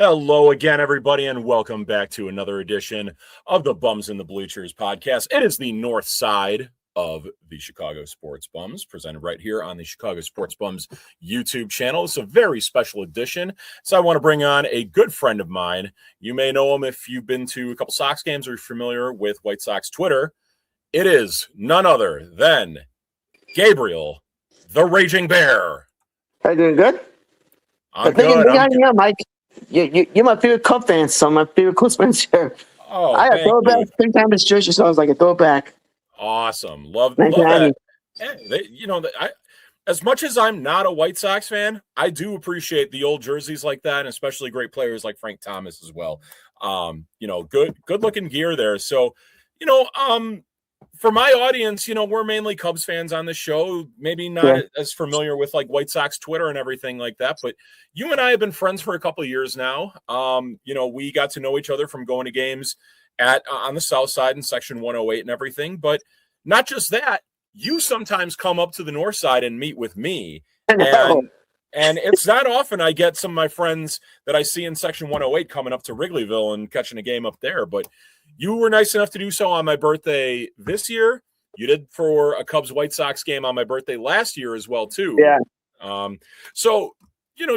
Hello again, everybody, and welcome back to another edition of the Bums in the Bleachers podcast. It is the north side of the Chicago Sports Bums, presented right here on the Chicago Sports Bums YouTube channel. It's a very special edition, so I want to bring on a good friend of mine. You may know him if you've been to a couple Sox games or you're familiar with White Sox Twitter. It is none other than Gabriel, the Raging Bear. Are you doing good? I'm good. Yeah, Mike. You're my favorite Cub fan, so my favorite Cubs fans here. Oh, I thank throw it back you. 3 times his jersey, so I was like a throwback. Awesome. Love 1990. that. Hey, as much as I'm not a White Sox fan, I do appreciate the old jerseys like that, and especially great players like Frank Thomas as well. Good looking gear there. So, for my audience, we're mainly Cubs fans on the show, maybe not as familiar with like White Sox Twitter and everything like that, but you and I have been friends for a couple of years now. We got to know each other from going to games on the South Side in Section 108 and everything, but not just that, you sometimes come up to the North Side and meet with me. And it's not often I get some of my friends that I see in Section 108 coming up to Wrigleyville and catching a game up there, but you were nice enough to do so on my birthday this year. You did for a Cubs White Sox game on my birthday last year as well, too. Yeah. So,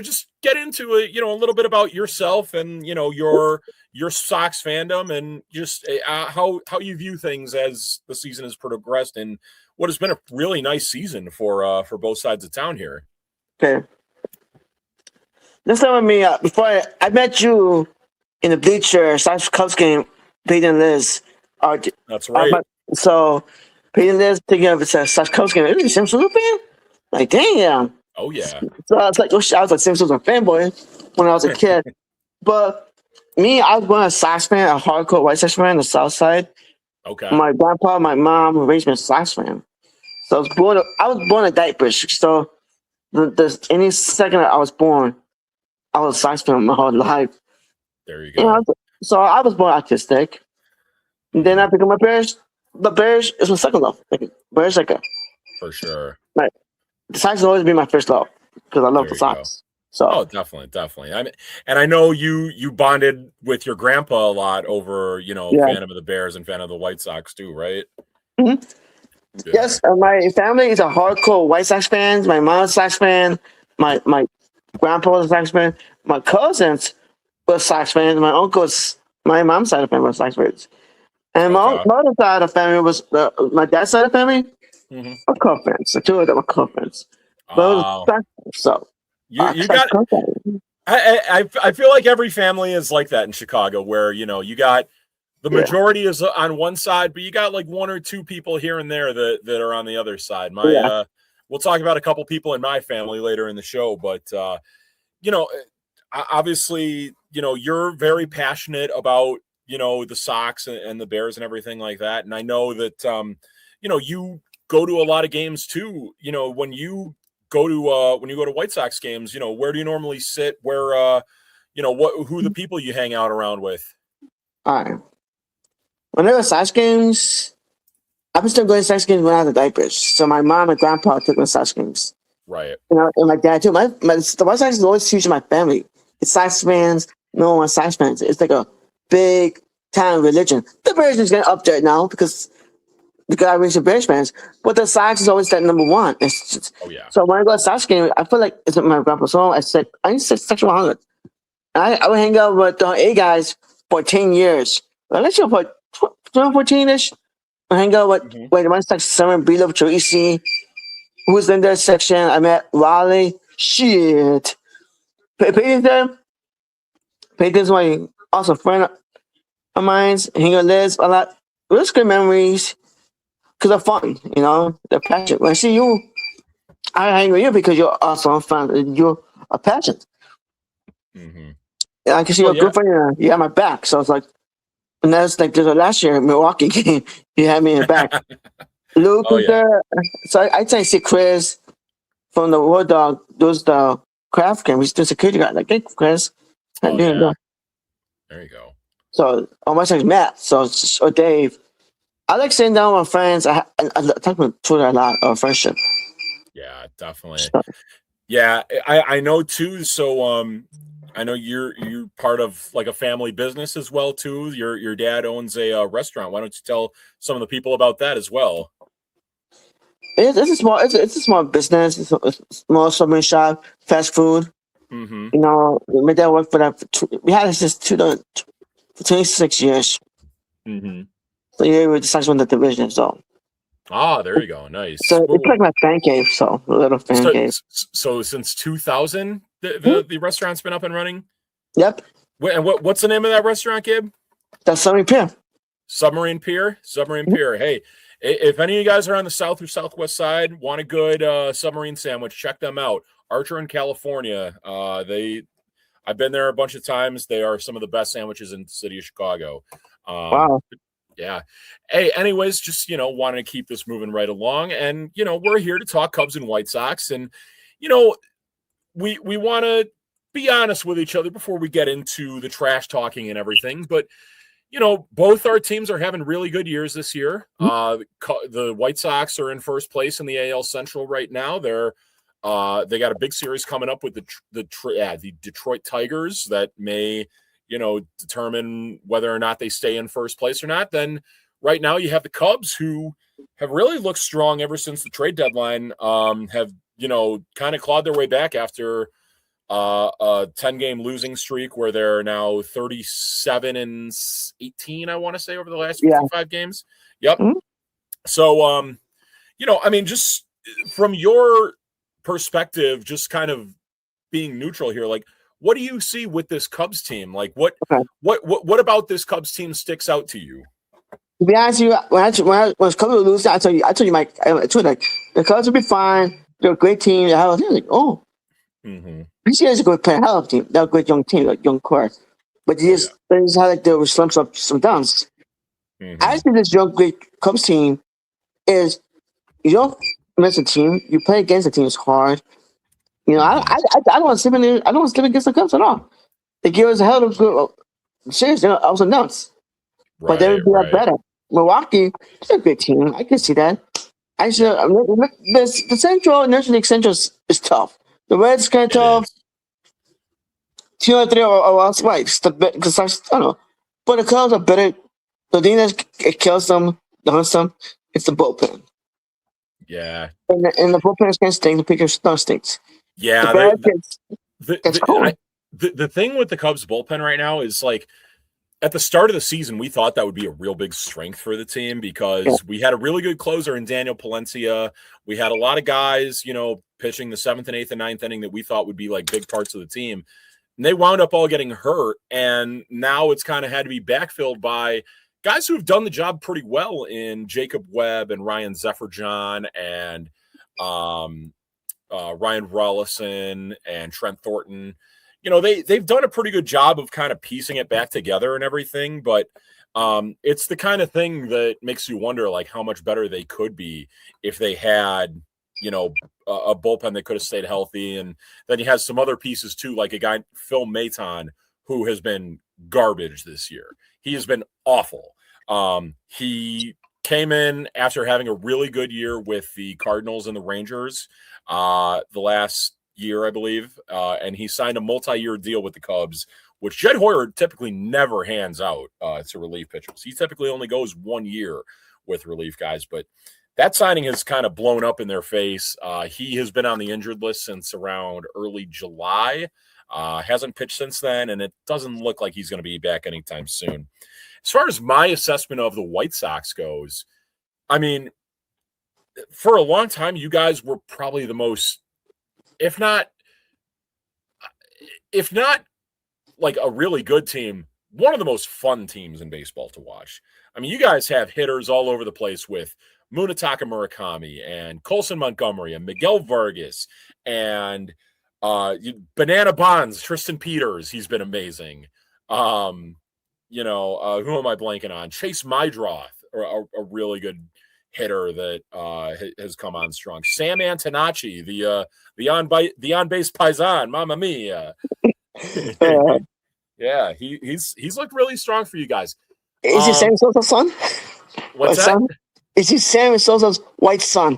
just get into it, a little bit about yourself and, your Sox fandom and just how you view things as the season has progressed and what has been a really nice season for both sides of town here. Okay. Let's start with me. Before I met you in the Bleachers Sox Cubs game, Peyton and Liz. That's right. So Peyton and Liz taking up a Sox Cubs game. Are you a Simpsons fan? Like, damn. Oh, yeah. So I was like, Simpsons fanboy when I was a kid. But me, I was born a Sox fan, a hardcore White Sox fan on the South Side. Okay. My grandpa, my mom raised me a Sox fan. So I was born in diapers. So any second I was born, I was a Sox fan my whole life. There you go. So I was born autistic. And then I picked up my Bears. The Bears is my second love. Bears for sure. Right. The Sox will always be my first love because I love the Sox. So definitely. I know you bonded with your grandpa a lot over, fandom of the Bears and fan of the White Sox too, right? Mm-hmm. Yeah. Yes, my family is a hardcore White Sox fans. My mom's a Sox fan. My grandpa was a Sox fan. My cousins were Sox fans. My mom's side of the family was Sox fans. And my other side of the family was my dad's side of the family were Cub fans. The two of them were Cub fans. So you got. I feel like every family is like that in Chicago, where you got the majority is on one side, but you got like one or two people here and there that are on the other side. We'll talk about a couple people in my family later in the show, but obviously, you're very passionate about the Sox and the Bears and everything like that, and I know that you go to a lot of games too. When you go to White Sox games, where do you normally sit? Where who are the people you hang out around with? All right. When there were Sox games, I've been still going to Sox games when I was in diapers. So my mom and grandpa took me to Sox games. Right. And my dad too. The White Sox is always huge in my family. It's Sox fans. No one Sox fans. It's like a big town religion. The Bears is getting up there now because I raised the Bears fans. But the Sox is always that number one. So when I go to Sox game, I feel like it's my grandpa's home. I said Section 100. And I would hang out with the A guys for 10 years. Well, let's go for 14-ish. I hang out with the White Sox summer, Bilo Tracy, who was in their section. I met Raleigh. Shit. Peyton's there. Peyton's my awesome friend of mine. Hang out with Liz a lot. It was good memories because they're fun, they're passionate. When I see you, I hang with you because you're awesome fun. You're a passionate. Mm-hmm. I can see you're a good friend. You have my back. So it's like, and that's like there's a last year Milwaukee game. You had me in the back. Luke was there. So I try to see Chris from the War Dog. Those the craft game. He's the security guy. Like, hey, Chris. There you go. So on my side, Matt. Or Dave. I like sitting down with friends. I talk about Twitter a lot or friendship. Yeah, definitely. Yeah, I know too. So I know you're part of like a family business as well too. Your dad owns a restaurant. Why don't you tell some of the people about that as well? It's a small business. It's a small submarine shop, fast food. Mm-hmm. You know, my dad worked for that. We had it since for 26 years. Mm-hmm. So yeah, we decided on the division. So Ah, there you go. Nice. so it's Well, like my fan cave. So a little fan so cave. so since 2000, Hmm? the restaurant's been up and running. Yep, And what's the name of that restaurant, Gabe? that's submarine pier. Submarine Pier. Submarine Mhm. Pier. Hey, if any of you guys are on the south or southwest side, want a good submarine sandwich, check them out. Archer in California. I've been there a bunch of times. They are some of the best sandwiches in the city of Chicago. Wow. Yeah. Hey, anyways, just wanting to keep this moving right along, and we're here to talk Cubs and White Sox, and you know, we want to be honest with each other before we get into the trash talking and everything, but both our teams are having really good years this year. The White Sox are in first place in the AL Central right now. They got a big series coming up with the Detroit Tigers that may determine whether or not they stay in first place or not. Then right now you have the Cubs, who have really looked strong ever since the trade deadline. Have kind of clawed their way back after a 10-game losing streak where they're now 37-18, I want to say, over the last Yeah. 55 games. Yep. Mhm. So I mean, just from your perspective, just kind of being neutral here, like, what do you see with this Cubs team? Like, what Okay. what about this Cubs team sticks out to you? To be honest with you, when it's coming to lose, I told you, Mike, I told you, like, the Cubs will be fine. They're a great team. I was like, oh, Mm-hmm. this year's a good player, hell of a team. They're a great young team, like young core. But they just had like there were slumps up, some downs. Mm-hmm. I think this young great Cubs team is you don't miss a team. You play against the team is hard. You know, I don't want to sleep in there. I don't want to sleep against the Cubs at all. They give us a hell of a good series. I was announced, but they Right, would be right. better. Milwaukee is a good team. I can see that. I should. The Central National League Central is tough. The Reds kind of It tough. is. 2 or 3 are swipes. Because I don't know, but the Cubs are better. The thing that it kills them, that hunts them, it's the bullpen. Yeah. And the bullpen is going to stink. The pitchers don't stinks. Yeah. The bad it's cold. The thing with the Cubs bullpen right now is, like, at the start of the season, we thought that would be a real big strength for the team because we had a really good closer in Daniel Palencia. We had a lot of guys, pitching the 7th and 8th and 9th inning that we thought would be like big parts of the team. And they wound up all getting hurt. And now it's kind of had to be backfilled by guys who've done the job pretty well in Jacob Webb and Ryan Zefferjon and Ryan Rollison and Trent Thornton. They've done a pretty good job of kind of piecing it back together and everything, but it's the kind of thing that makes you wonder, like, how much better they could be if they had, a bullpen that could have stayed healthy. And then you have some other pieces too, like a guy, Phil Maton, who has been garbage this year. He has been awful. He came in after having a really good year with the Cardinals and the Rangers the last year, I believe, and he signed a multi-year deal with the Cubs, which Jed Hoyer typically never hands out to relief pitchers. He typically only goes 1 year with relief guys, but that signing has kind of blown up in their face. He has been on the injured list since around early July, hasn't pitched since then, and it doesn't look like he's going to be back anytime soon. As far as my assessment of the White Sox goes, I mean, for a long time, you guys were probably the most, if not like a really good team, one of the most fun teams in baseball to watch. I mean, you guys have hitters all over the place with Munetaka Murakami and Colson Montgomery and Miguel Vargas and Banana Bonds, Tristan Peters. He's been amazing. Who am I blanking on? Chase Mydroth, a really good hitter that has come on strong. Sam Antonacci, the on base paisan, Mamma Mia. Yeah, he's looked really strong for you guys. Is he Sammy Sosa's son? What's that? Son? Is he Sammy Sosa's white son?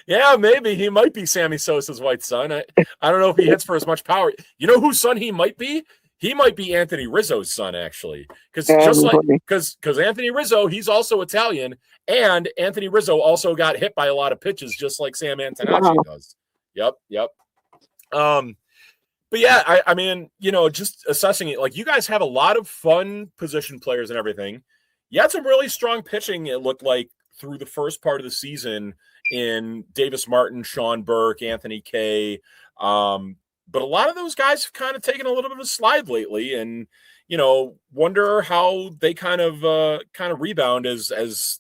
Yeah, maybe he might be Sammy Sosa's white son. I don't know if he hits for as much power. You know whose son he might be? He might be Anthony Rizzo's son, actually, because Yeah, just like funny. because Anthony Rizzo, he's also Italian, and Anthony Rizzo also got hit by a lot of pitches, just like Sam Antonacci Wow. does. Yep. But yeah, I mean, just assessing it, like you guys have a lot of fun position players and everything. You had some really strong pitching, it looked like, through the first part of the season in Davis Martin, Sean Burke, Anthony Kay. But a lot of those guys have kind of taken a little bit of a slide lately, and wonder how they kind of rebound as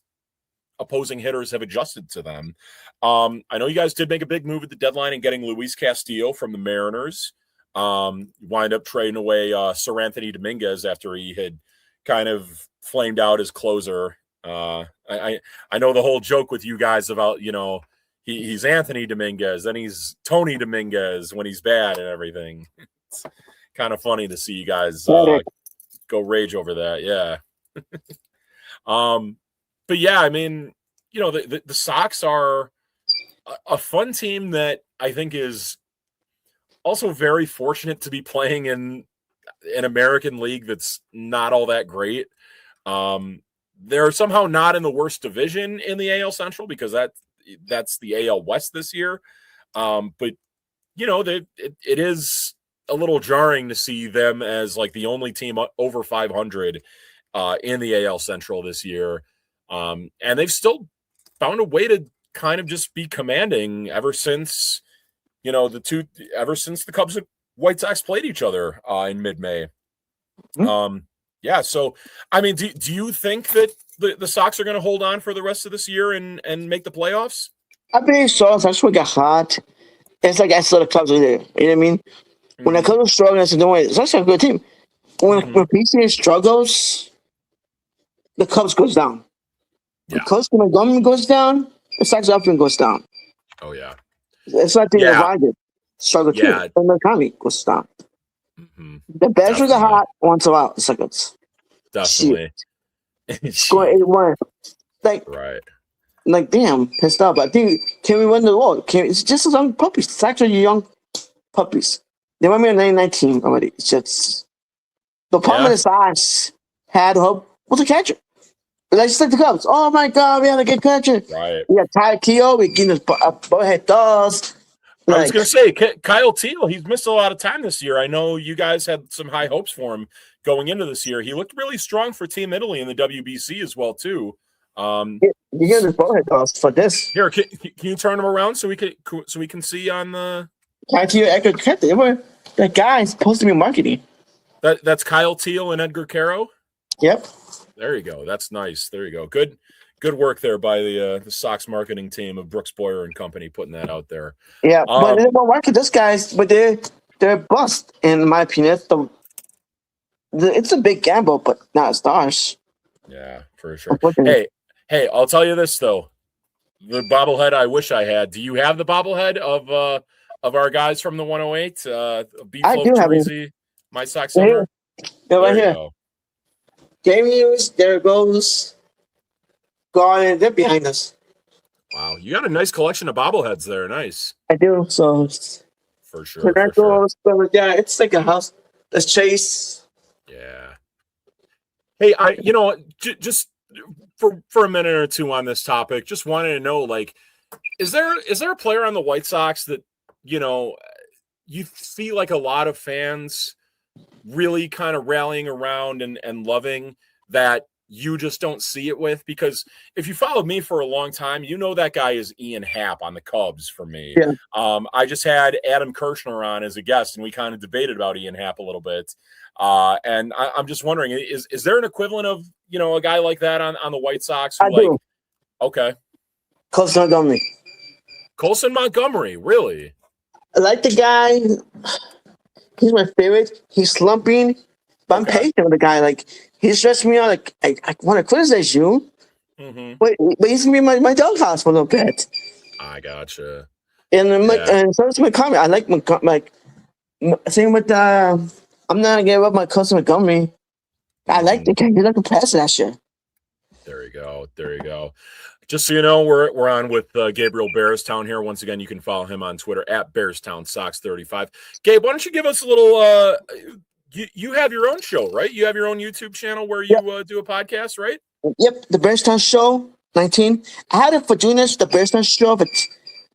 opposing hitters have adjusted to them. I know you guys did make a big move at the deadline in getting Luis Castillo from the Mariners. Wind up trading away Sir Anthony Dominguez after he had kind of flamed out as closer. I know the whole joke with you guys about, he's Anthony Dominguez, then he's Tony Dominguez when he's bad and everything. It's kind of funny to see you guys go rage over that. Yeah. But yeah, I mean, the Sox are a fun team that I think is also very fortunate to be playing in an American league that's not all that great. They're somehow not in the worst division in the AL Central because that's the AL West this year. But it is a little jarring to see them as like the only team over 500 in the AL Central this year. And they've still found a way to kind of just be commanding ever since the Cubs and White Sox played each other in mid-May. Mm-hmm. Yeah, so I mean, do you think that the Sox are going to hold on for the rest of this year and make the playoffs? I believe so. That's what got hot. It's like I saw the Cubs are there. You know what I mean? When the Cubs are struggling, I said, "No way, it's actually a good team." When PCA struggles, the Cubs goes down. Yeah. Because Montgomery goes down, the Sox often goes down. Oh yeah. It's like the Rogers struggle too. Yeah. And the economy goes down. Mm-hmm. The Badgers are hot once in a while. It's like definitely. Score 8-1. Right. Like damn, pissed off. I think can we win the world? It's just young puppies. It's actually young puppies. They went me in 1919 already. It's just the problem with the Sox had hope was a catcher. Like just like the Cubs. Oh my God, we had a good catcher. Right. We got Ty Keogh. We getting this boyhead does. I was going to say, Kyle Teal, he's missed a lot of time this year. I know you guys had some high hopes for him going into this year. He looked really strong for Team Italy in the WBC as well, too. You get this boyhead does for this. Here, can you turn him around so we can see on the Ty Keogh, Edgar Caro. That guy's supposed to be marketing. That's Kyle Teal and Edgar Caro? Yep. There you go. That's nice. There you go. Good work there by the Sox marketing team of Brooks Boyer and company putting that out there. Yeah, but they won't market this guys, but they're bust in my opinion. It's a big gamble, but not stars. Yeah, for sure. Hey, I'll tell you this though. The bobblehead I wish I had. Do you have the bobblehead of our guys from the 108? I do have it. My Sox Summer? Yeah, right here. Game news, there goes. Gone, they're behind us. Wow, you got a nice collection of bobbleheads there. Nice. I do, so for sure. So that goes, but yeah, it's like a house. Let's chase. Yeah. Hey, just for a minute or two on this topic, just wanted to know, like, is there a player on the White Sox that you see like a lot of fans really kind of rallying around and loving that you just don't see it with? Because if you followed me for a long time, that guy is Ian Happ on the Cubs for me. Yeah. I just had Adam Kirshner on as a guest, and we kind of debated about Ian Happ a little bit. And I'm just wondering, is there an equivalent of, a guy like that on the White Sox? I do. Okay. Colson Montgomery, really? I like the guy. He's my favorite. He's slumping, but I'm patient with the guy. Like, he stressed me out. Like, I want to criticize you, but he's gonna be my doghouse for a little bit. I gotcha. And and so it's Montgomery. I like same with I'm not gonna give up my Colson Montgomery. I like the guy. He's like a passer that shit. There you go. Just so you know, we're on with Gabriel Bearstown here. Once again, you can follow him on Twitter at Bearstown Sox 35. Gabe, why don't you give us a little? You have your own show, right? You have your own YouTube channel where you do a podcast, right? Yep, the Bearstown Show 19. I had it for doing this, the Bearstown Show, but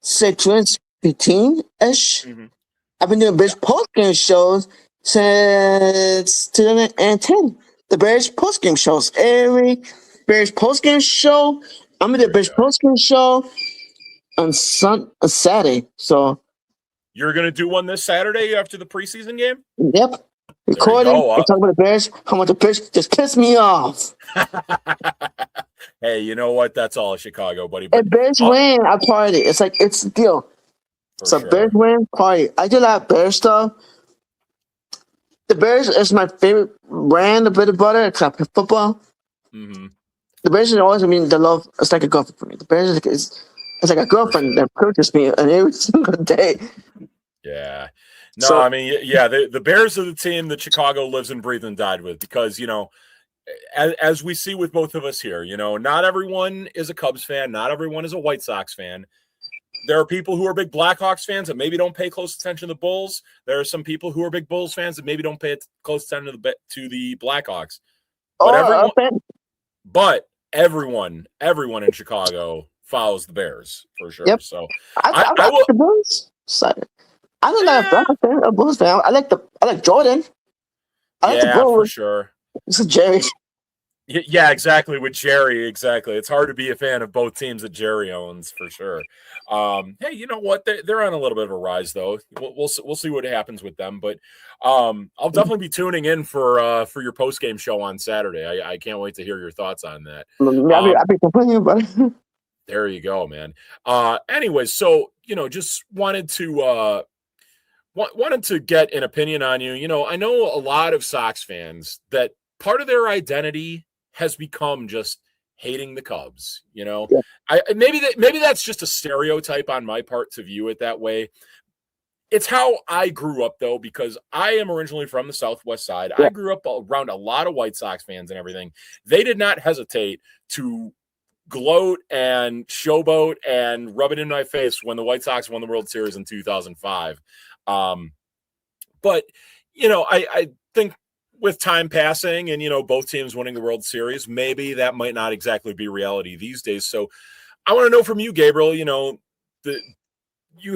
say 2015-ish. Mm-hmm. I've been doing Bears post-game shows since 2010. The Bears post-game shows. Every Bears post-game show, I'm going to do a Bears post-game show on Saturday. So you're going to do one this Saturday after the preseason game? Yep. Recording and talking about the Bears. How much the Bears just pissed me off. Hey, you know what? That's all Chicago, buddy. But Bears win, I party. It's like, it's a deal. So Bears win, party. I do a lot of Bears stuff. The Bears is my favorite brand of bread butter, except for football. Mm-hmm. The Bears is always, the love. It's like a girlfriend for me. The Bears is it's like a girlfriend that purchased me every single day. Yeah. No, so, the Bears are the team that Chicago lives and breathes and died with because, as we see with both of us here, not everyone is a Cubs fan. Not everyone is a White Sox fan. There are people who are big Blackhawks fans that maybe don't pay close attention to the Bulls. There are some people who are big Bulls fans that maybe don't pay close attention to the Blackhawks. But everyone in Chicago follows the Bears for sure. Yep. So I like the Bulls. I'm not a fan of Bulls fan. I like Jordan. I like the Bulls for sure. This is Jerry. Yeah, exactly. With Jerry, exactly. It's hard to be a fan of both teams that Jerry owns for sure. Hey, you know what? They're on a little bit of a rise, though. We'll see what happens with them, but I'll definitely be tuning in for your post game show on Saturday. I can't wait to hear your thoughts on that. I'll be complaining about it. There you go, man. Anyways, so just wanted to get an opinion on you. I know a lot of Sox fans that part of their identity has become just hating the Cubs. Yeah. Maybe that's just a stereotype on my part to view it that way. It's how I grew up, though, because I am originally from the Southwest side. Yeah. I grew up around a lot of White Sox fans and everything. They did not hesitate to gloat and showboat and rub it in my face when the White Sox won the World Series in 2005. But, I think with time passing and, both teams winning the World Series, maybe that might not exactly be reality these days. So I want to know from you, Gabriel, you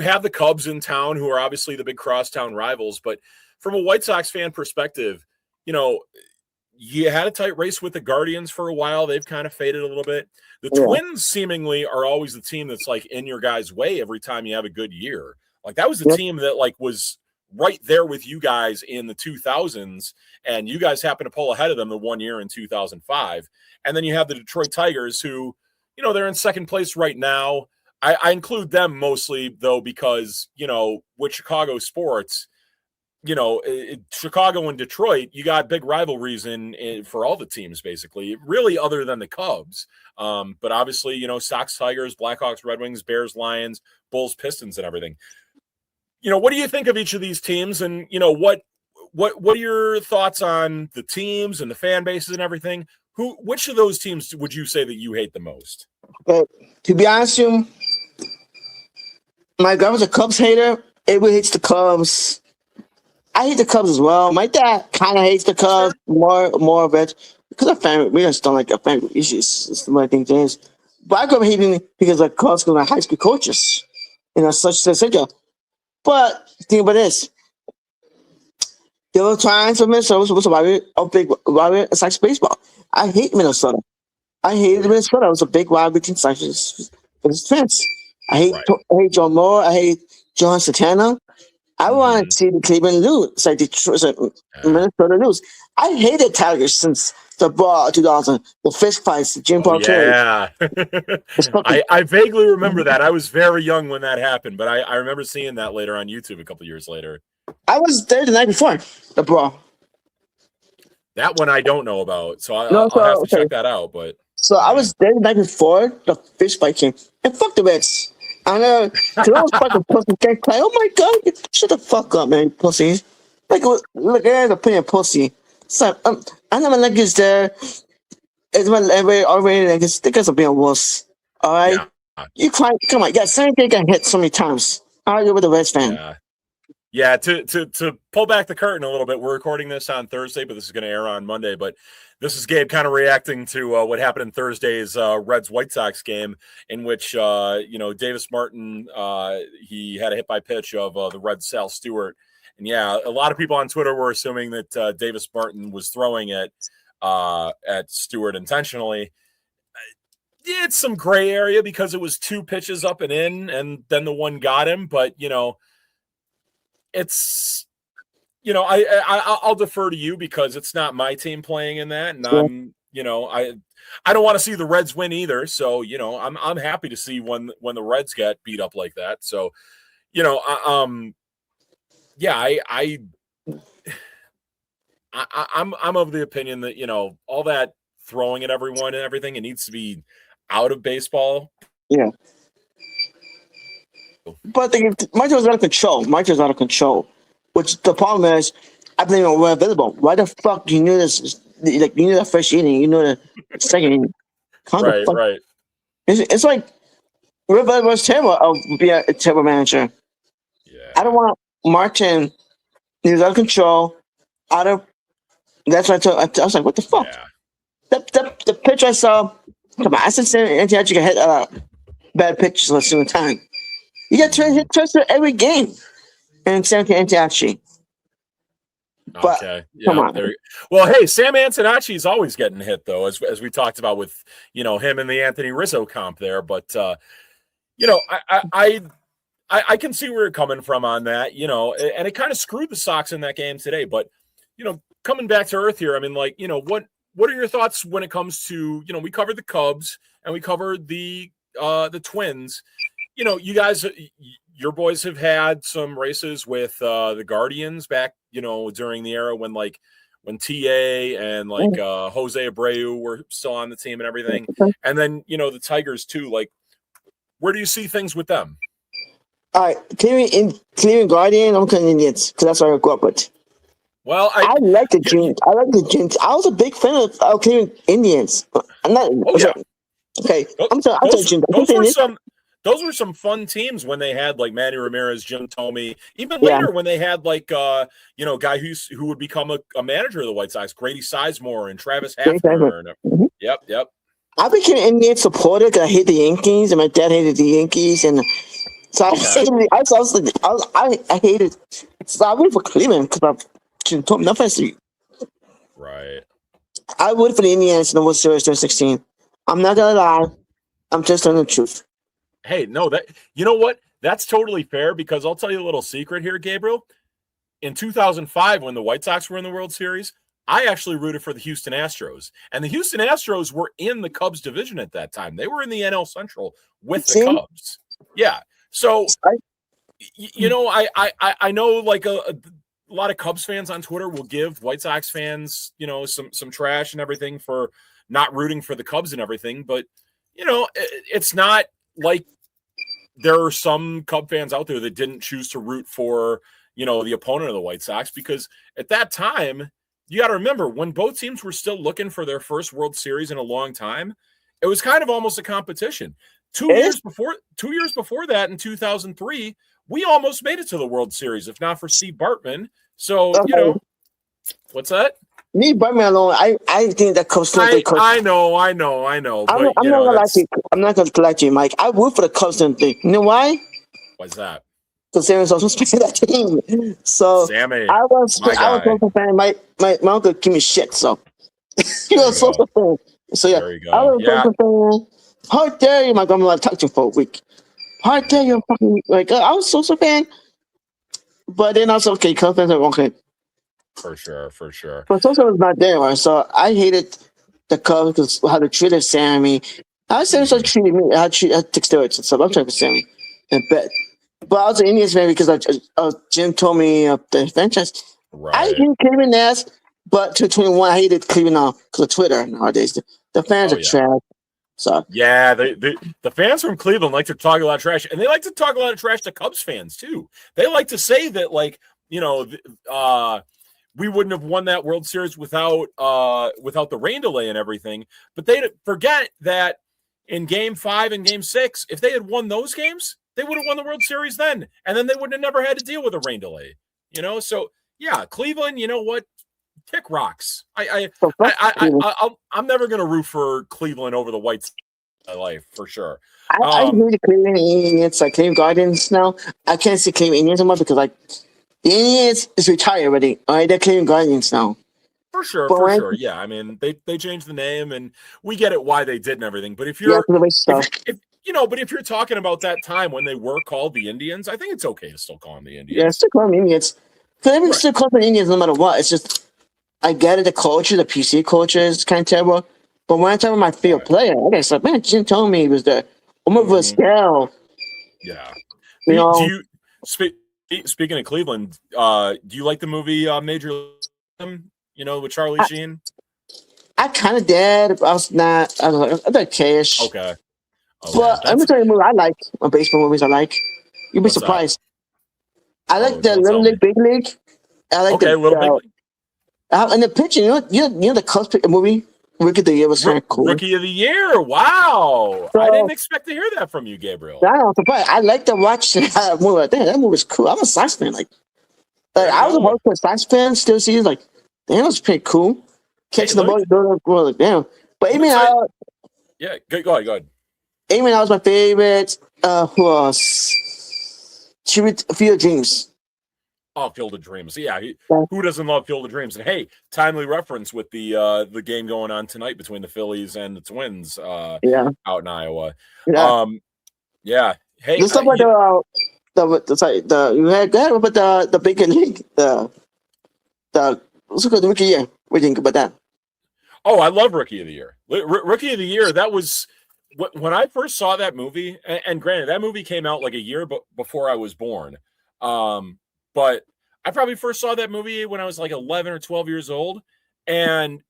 have the Cubs in town who are obviously the big crosstown rivals, but from a White Sox fan perspective, you had a tight race with the Guardians for a while. They've kind of faded a little bit. The Twins seemingly are always the team that's like in your guys' way every time you have a good year. Like that was the team that was right there with you guys in the 2000s, and you guys happened to pull ahead of them the 1 year in 2005. And then you have the Detroit Tigers who, they're in second place right now. I include them mostly, though, because, with Chicago sports, Chicago and Detroit, you got big rivalries for all the teams, basically, really, other than the Cubs. But obviously, Sox, Tigers, Blackhawks, Red Wings, Bears, Lions, Bulls, Pistons, and everything. What do you think of each of these teams? And, what are your thoughts on the teams and the fan bases and everything? Which of those teams would you say that you hate the most? To be honest with you, my dad was a Cubs hater. Everybody hates the Cubs. I hate the Cubs as well. My dad kind of hates the Cubs more of it because of family. We just don't like our family issues. That's what I think it is. But I grew up hating because of Cubs because of my high school coaches, such. But think about this. There were times for Minnesota was a big rivalry. It's like baseball. I hate Minnesota. I hated Minnesota. It was a big rivalry between Sox for the Twins. I hate John Moore. I hate John Santana. I want to see the Cleveland lose. It's like Minnesota lose. I hated Tigers since the Brawl 2000, the fist fights, the Jim Paul Terry. Yeah. I vaguely remember that. I was very young when that happened, but I remember seeing that later on YouTube a couple years later. I was there the night before the Brawl. That one I don't know about, so I'll have to check that out. But I was there the night before the fist fight came, and fuck the Reds. I know, because I was fucking pussy. Oh my god, shut the fuck up, man, pussy. Look, they're putting a pussy. So, I know my leg is there. It's my everybody already. They guys are being worse. All right, Yeah. you climb. Come on, yeah, same thing got hit so many times. All right, you're with the Reds fan. Yeah. Yeah, to pull back the curtain a little bit, we're recording this on Thursday, but this is going to air on Monday. But this is Gabe kind of reacting to what happened in Thursday's Reds White Sox game, in which Davis Martin he had a hit by pitch of the Reds Sal Stewart, and yeah, a lot of people on Twitter were assuming that Davis Martin was throwing it at Stewart intentionally. It's some gray area because it was 2 pitches up and in, and then the one got him, but it's I'll defer to you because it's not my team playing in that, and I'm I don't want to see the Reds win either. So I'm happy to see when the Reds get beat up like that. So I'm of the opinion that all that throwing at everyone and everything, it needs to be out of baseball. Yeah. But Mike was out of control. Mike was out of control. Which the problem is, I blame it we're available. Why the fuck you knew this? Like you knew that first inning, you knew the second inning. Right. It's like River was terrible of being a terrible manager. Yeah. I don't want Martin. He was out of control. That's what I was like, what the fuck? Yeah. The pitch I saw. Come on, I said Anti-Hatch can hit bad pitches at the same time. You got hit twice every game. And Sam Antonacci. But okay. Yeah, come on. Well, hey, Sam Antonacci is always getting hit though, as we talked about with him and the Anthony Rizzo comp there. But I can see where you're coming from on that. And it kind of screwed the Sox in that game today. But coming back to earth here, I mean, like what are your thoughts when it comes to we covered the Cubs and we covered the Twins. You guys. Your boys have had some races with the Guardians back, during the era when TA and Jose Abreu were still on the team and everything. And then, the Tigers too. Like, where do you see things with them? All right, Cleveland Guardian, I'm Cleveland Indians because that's what I grew up with. Well, I like the Giants. I like the Giants. I was a big fan of Cleveland Indians. I'm not. Oh, yeah. Okay, I'm sorry. Those were some fun teams when they had like Manny Ramirez, Jim Thome, even later when they had a guy who would become a manager of the White Sox, Grady Sizemore and Travis Hafner. Yep. I became an Indian supporter because I hate the Yankees, and my dad hated the Yankees, and so I hated. So I went for Cleveland because of Jim Thome. No offense to you. Right. I voted for the Indians in the World Series 2016. I'm not gonna lie. I'm just telling the truth. Hey, no, you know what? That's totally fair because I'll tell you a little secret here, Gabriel. In 2005, when the White Sox were in the World Series, I actually rooted for the Houston Astros. And the Houston Astros were in the Cubs division at that time. They were in the NL Central with the Cubs. Yeah. So, I know like a lot of Cubs fans on Twitter will give White Sox fans, some trash and everything for not rooting for the Cubs and everything. But, it's not like there are some Cub fans out there that didn't choose to root for, the opponent of the White Sox, because at that time, you got to remember when both teams were still looking for their first World Series in a long time, it was kind of almost a competition. 2 years before that in 2003, we almost made it to the World Series, if not for Steve Bartman. So, what's that? Leave Bartman alone. I think that Cubs. I know. But, I'm not gonna lie to you. I'm not gonna lie to you, Mike. I root for the Cubs and thing. You know why? Why's that? Because Sammy's also playing that team. So Sammy, I was also fan. My uncle give me shit. So he was also fan. So yeah, I was also fan. How dare you, my grandma talked to you for a week? How dare you fucking I was also fan. But then also Cubs fans are okay. For sure. But Sosa was not there, right? So I hated the Cubs because how they treated Sammy. I said so treated me. I took steroids and stuff. I'm trying for Sammy and bet. But I was an Indians fan because Jim told me the franchise. Right. I hated Cleveland ass, but to 21, I hated Cleveland because of Twitter nowadays. The fans are trash. So yeah, the fans from Cleveland like to talk a lot of trash, and they like to talk a lot of trash to Cubs fans too. They like to say that we wouldn't have won that World Series without the rain delay and everything. But they forget that, in Game 5 and Game 6, if they had won those games, they would have won the World Series then, and then they would have never had to deal with a rain delay. So yeah, Cleveland. You know what? Kick rocks. I'm never going to root for Cleveland over the White Sox in my life for sure. I hate the Cleveland Indians, like Cleveland Guardians now. I can't see Cleveland Indians anymore because like the Indians is retired already. All right, they're Cleveland Guardians now. For sure. Yeah, I mean they changed the name and we get it why they did and everything. But if you're if you're talking about that time when they were called the Indians, I think it's okay to still call them the Indians. Yeah, still call them Indians. Because still call them Indians no matter what. It's just I get it, the culture, the PC culture is kind of terrible. But when I talk about my favorite player, I guess like, man, Jim told me he was there. Omar Vizquel. Yeah. You know, Speaking of Cleveland, do you like the movie Major League? With Charlie Sheen? I kind of did. I was not. I was like, cash. Okay. But let me tell you a movie I like. Baseball movies I like. You'd be surprised. I like the Little League, Big League. I like Little Big League. And the pitching, you know the Cubs pick movie. Rookie of the Year was kind of cool. Rookie of the Year, wow! So, I didn't expect to hear that from you, Gabriel. I'm surprised. I like to watch that movie. Like, damn, that movie was cool. I'm a Sox fan. Like I was a hardcore Sox fan. Still see like, damn, it was pretty cool. Catching the ball, doing like, damn. But Amy out. Yeah, go ahead. Amy was my favorite. Who else? Field of Dreams. Oh, Field of Dreams. Yeah, who doesn't love Field of Dreams? And hey, timely reference with the game going on tonight between the Phillies and the Twins out in Iowa. Yeah. Hey, let's talk about the big league, what's it called, the rookie year. What do you think about that? Oh, I love Rookie of the Year. Rookie of the Year, that was when I first saw that movie, and granted, that movie came out like a year before I was born. But I probably first saw that movie when I was like 11 or 12 years old. And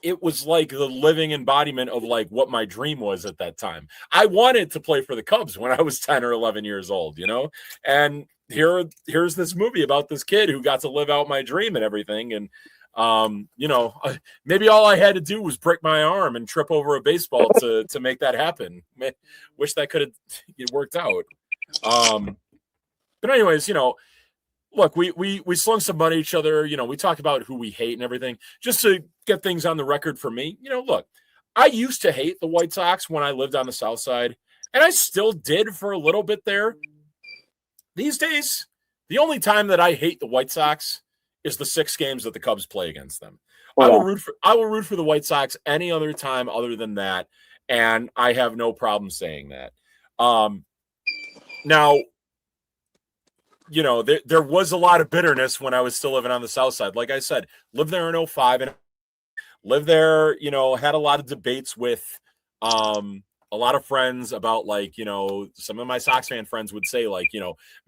it was like the living embodiment of like what my dream was at that time. I wanted to play for the Cubs when I was 10 or 11 years old, and here's this movie about this kid who got to live out my dream and everything. And, maybe all I had to do was break my arm and trip over a baseball to make that happen. Wish that could have worked out. But anyways, look, we slung some money at each other. We talked about who we hate and everything. Just to get things on the record for me, look, I used to hate the White Sox when I lived on the South Side, and I still did for a little bit there. These days, the only time that I hate the White Sox is the 6 games that the Cubs play against them. I will root for the White Sox any other time other than that, and I have no problem saying that. Now, there was a lot of bitterness when I was still living on the South Side. Like I said, lived there in 2005 and lived there, had a lot of debates with a lot of friends about like, some of my Sox fan friends would say like,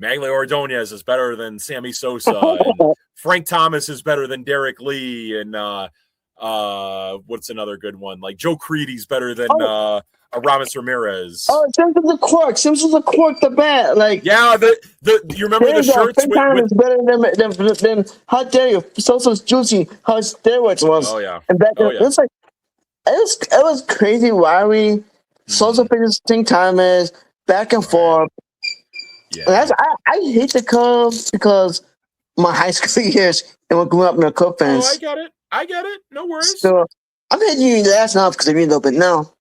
Magglio Ordonez is better than Sammy Sosa and Frank Thomas is better than Derek Lee. And what's another good one? Like Joe Creedy's better than Aramis Ramirez. Oh, Simpsons the Quark, the bat. Like, yeah, you remember the shirts with is better than how dare you? Sosa's juicy, how steroids was. Oh yeah. And it was like it was crazy why we Sosa pitches King Thomas back and forth. Yeah. And I hate the Cubs because my high school years and we grew up in the Cubs fans. Oh, I get it. No worries. So I'm hitting you last night because I mean a little bit now.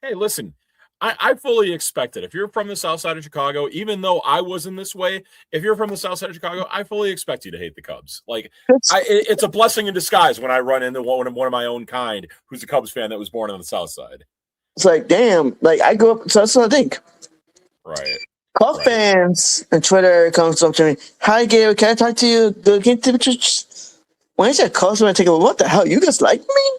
Hey, listen, I fully expect it. If you're from the South Side of Chicago, even though I wasn't this way, if you're from the South Side of Chicago, I fully expect you to hate the Cubs. Like, it's a blessing in disguise when I run into one of my own kind who's a Cubs fan that was born on the South Side. It's like, damn, like I grew up, so that's what I think. Right. Cubs fans on Twitter comes up to me, hi, Gabriel, can I talk to you? When I said Cubs, I take a what the hell? You guys like me?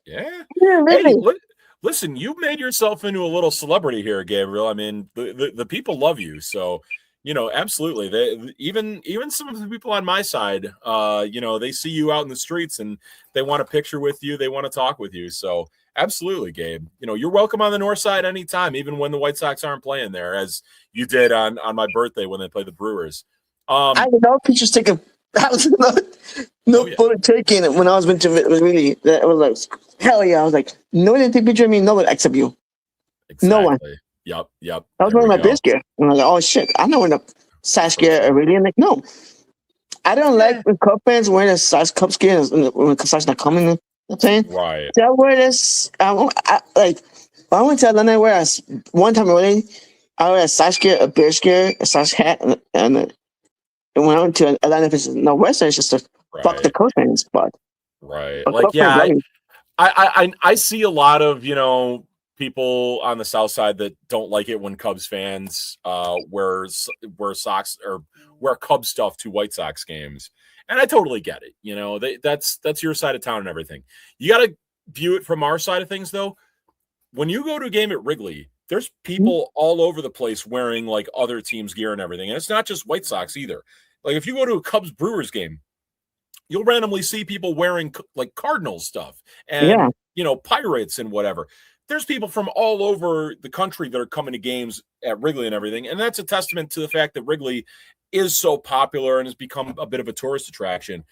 Yeah. Yeah, really. Hey, listen, you've made yourself into a little celebrity here, Gabriel. I mean, the people love you. So, absolutely. Even some of the people on my side, they see you out in the streets and they want a picture with you. They want to talk with you. So absolutely, Gabe. You're welcome on the North Side anytime, even when the White Sox aren't playing there, as you did on my birthday when they played the Brewers. I had no pictures taken. I was photo taken when I was really. It was like hell yeah. I was like, no one didn't take a picture of me. No one except you. No one. Exactly. Yep. That was There one of we my go. best gear. And I was like, oh shit, I know when the Sox gear already. I'm like, no, I don't like Yeah. when Cub fans wearing a Sox Cubs gear when the Sox not coming. You know what I'm saying? Right. So I wear this. Like when I went to Atlanta, one time already. I wear a Sox gear, a Bears gear, a Sox hat, and when I went to Atlanta, it's no Western. It's just to fuck the Right. Cubs fans, Right. but Like, Cubs fans yeah, love me. I see a lot of, people on the South Side that don't like it when Cubs fans wear Sox or wear Cubs stuff to White Sox games. And I totally get it. That's your side of town and everything. You got to view it from our side of things, though. When you go to a game at Wrigley, there's people all over the place wearing like other teams' gear and everything. And it's not just White Sox either. Like if you go to a Cubs Brewers game, you'll randomly see people wearing like Cardinals stuff Yeah, and Pirates and whatever. There's people from all over the country that are coming to games at Wrigley and everything, and that's a testament to the fact that Wrigley is so popular and has become a bit of a tourist attraction.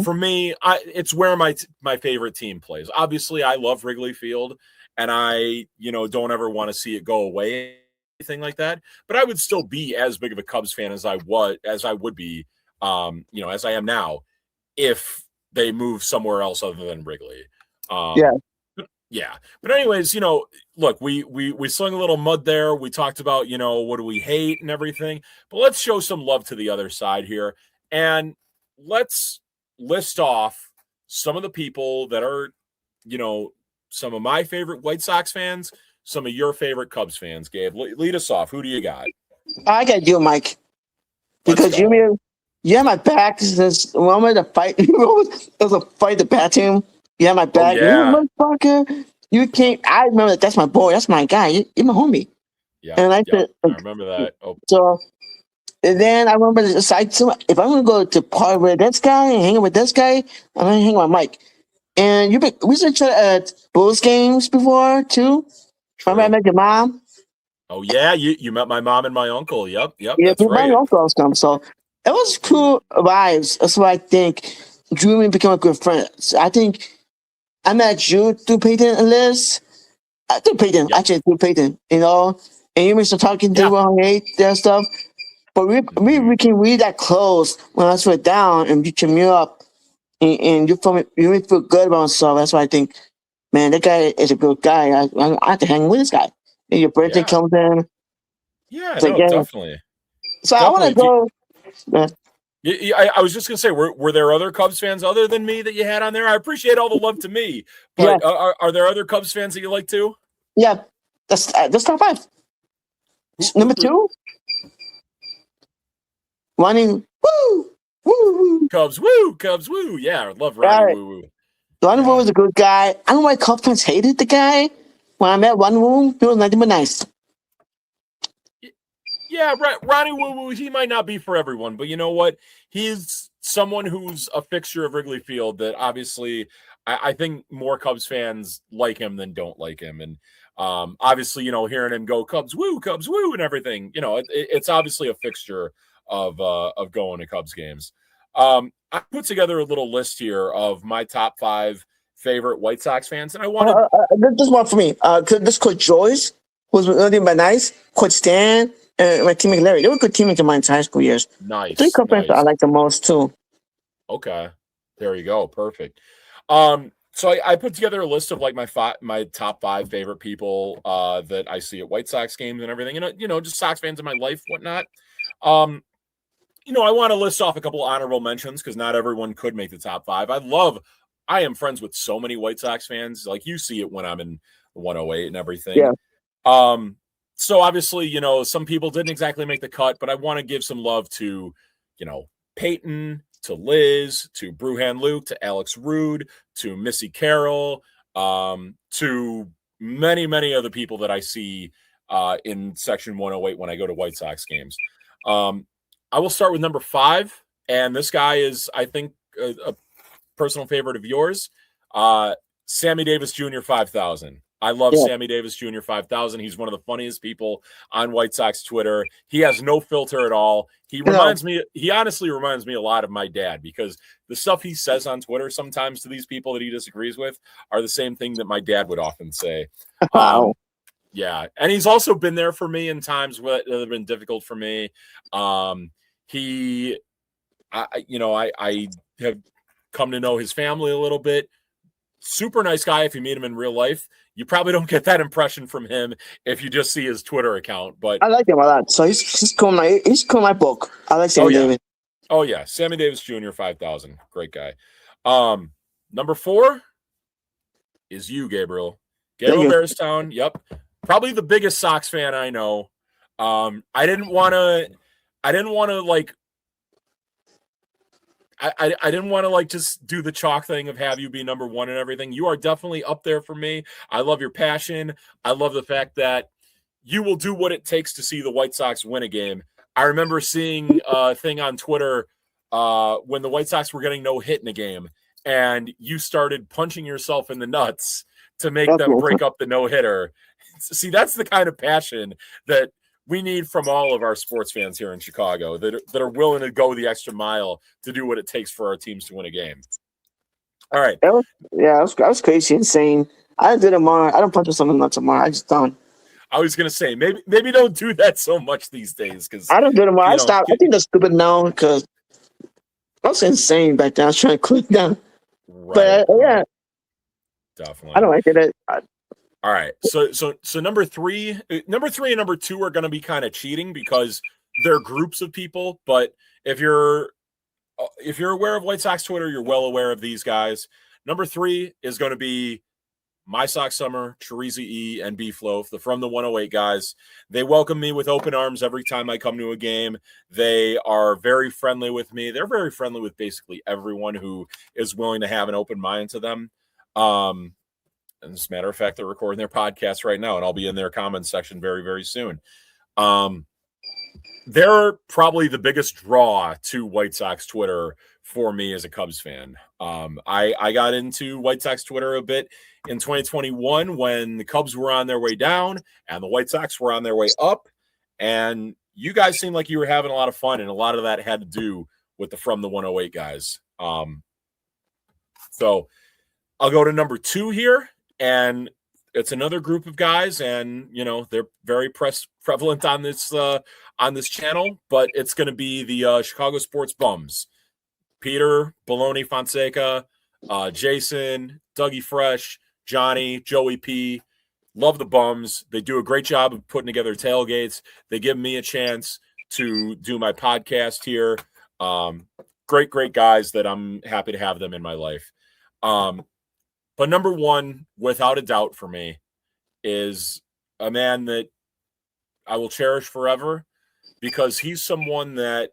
For me, it's where my favorite team plays. Obviously, I love Wrigley Field, and I don't ever want to see it go away, anything like that. But I would still be as big of a Cubs fan as I would be, as I am now if they move somewhere else other than Wrigley. yeah. Yeah. But anyways, look, we slung a little mud there. We talked about, what do we hate and everything. But let's show some love to the other side here. And let's list off some of the people that are, some of my favorite White Sox fans, some of your favorite Cubs fans. Gabe, lead us off. Who do you got? I got you, Mike, Let's because go. you had my back since when I went to fight. It was a fight the bat team. You had my Oh back. You yeah. motherfucker. You can't. I remember that. That's my boy. That's my guy. You're my homie. Yep. And I Yep. said, I remember that. Oh, so. And then I remember if I'm gonna go to party with this guy and hang out with this guy, I'm gonna hang with Mike. And we used to try at Bulls games before too. Remember I true. met your mom? Oh yeah, you met my mom and my uncle. Yep, Yeah, that's my right. uncle was come. So it was cool vibes. That's why I think Drew and me became a good friends. I think I met you through Peyton and Liz. Through Peyton, Yep. actually through Peyton, and you used to talking to Yeah. on eight their stuff. But we Mhm. became really that close when I went down and you cheer me up and you really feel good about himself. That's why I think, man, that guy is a good guy. I have to hang with this guy. And your birthday Yeah. comes in. Yeah, It's like, no, yeah. definitely. So I want to Definitely. go. I was just gonna say, were there other Cubs fans other than me that you had on there? I appreciate all the love to me, Yeah, but are there other Cubs fans that you like too? yeah. That's top five. Number two, Ronnie. Woo, woo. Cubs, woo, Cubs, woo. Yeah, I love All Ronnie right. Woo Woo. Ronnie Woo Yeah. was a good guy. I don't know why Cubs fans hated the guy. When I met Ronnie Woo, he was nothing but nice. Yeah, Ronnie Woo Woo, he might not be for everyone, but you know what? He's someone who's a fixture of Wrigley Field that obviously I think more Cubs fans like him than don't like him. And obviously, hearing him go Cubs woo, and everything, it's obviously a fixture of going to Cubs games. I put together a little list here of my top 5 favorite White Sox fans, and I wanted This one for me. This Coach Joyce was nothing but nice. Coach Stan and my teammate Larry. They were good teammates of mine in high school years. Three nice, Cubs fans that I nice. like the most too. Okay. There you go. Perfect. So I put together a list of like my top 5 favorite people that I see at White Sox games and everything. And just Sox fans in my life, whatnot. Um, I want to list off a couple honorable mentions because not everyone could make the top 5. I am friends with so many White Sox fans. Like you see it when I'm in the 108 and everything. Yeah. So obviously, some people didn't exactly make the cut, but I want to give some love to, Peyton, to Liz, to Bruhan Luke, to Alex Rude, to Missy Carroll, to many, many other people that I see in Section 108 when I go to White Sox games. I will start with number 5, and this guy is, I think, a personal favorite of yours, Sammy Davis Jr. 5000. I love Yeah. Sammy Davis Jr. 5000. He's one of the funniest people on White Sox Twitter. He has no filter at all. He honestly reminds me a lot of my dad because the stuff he says on Twitter sometimes to these people that he disagrees with are the same thing that my dad would often say. Wow. Yeah, and he's also been there for me in times that have been difficult for me. He, I have come to know his family a little bit. Super nice guy if you meet him in real life. You probably don't get that impression from him if you just see his Twitter account. But I like him a lot. So he's cool. He's cool. My book. I like Sammy Davis. Oh yeah, Sammy Davis Jr. 5,000, great guy. Number 4 is you, Gabriel. Gabriel Bearstown. Yep, probably the biggest Sox fan I know. I didn't want to like. I didn't want to like just do the chalk thing of have you be number 1 and everything. You are definitely up there for me. I love your passion. I love the fact that you will do what it takes to see the White Sox win a game. I remember seeing a thing on Twitter when the White Sox were getting no hit in a game, and you started punching yourself in the nuts to make them break up the no-hitter. See, that's the kind of passion that we need from all of our sports fans here in Chicago that are willing to go the extra mile to do what it takes for our teams to win a game. All right. That was crazy, insane. I did it tomorrow. I don't punch someone nuts tomorrow. I just don't. I was gonna say maybe don't do that so much these days because I don't do it tomorrow. I stopped. I think that's stupid now because I was insane back then. I was trying to cool it down. Right. But yeah, definitely. I don't like it. All right. So number 3 and number 2 are going to be kind of cheating because they're groups of people. But if you're aware of White Sox Twitter, you're well aware of these guys. Number 3 is going to be My Sox Summer, Chirizi E, and B-Flow, the From the 108 guys. They welcome me with open arms every time I come to a game. They are very friendly with me. They're very friendly with basically everyone who is willing to have an open mind to them. And as a matter of fact, they're recording their podcast right now, and I'll be in their comments section very, very soon. They're probably the biggest draw to White Sox Twitter for me as a Cubs fan. I got into White Sox Twitter a bit in 2021 when the Cubs were on their way down and the White Sox were on their way up. And you guys seemed like you were having a lot of fun, and a lot of that had to do with the From the 108 guys. So I'll go to number 2 here. And it's another group of guys, and they're very prevalent on this channel. But it's going to be the Chicago Sports Bums: Peter, Baloney Fonseca, Jason, Dougie Fresh, Johnny, Joey P. Love the Bums. They do a great job of putting together tailgates. They give me a chance to do my podcast here. Great guys that I'm happy to have them in my life. But number 1, without a doubt for me, is a man that I will cherish forever because he's someone that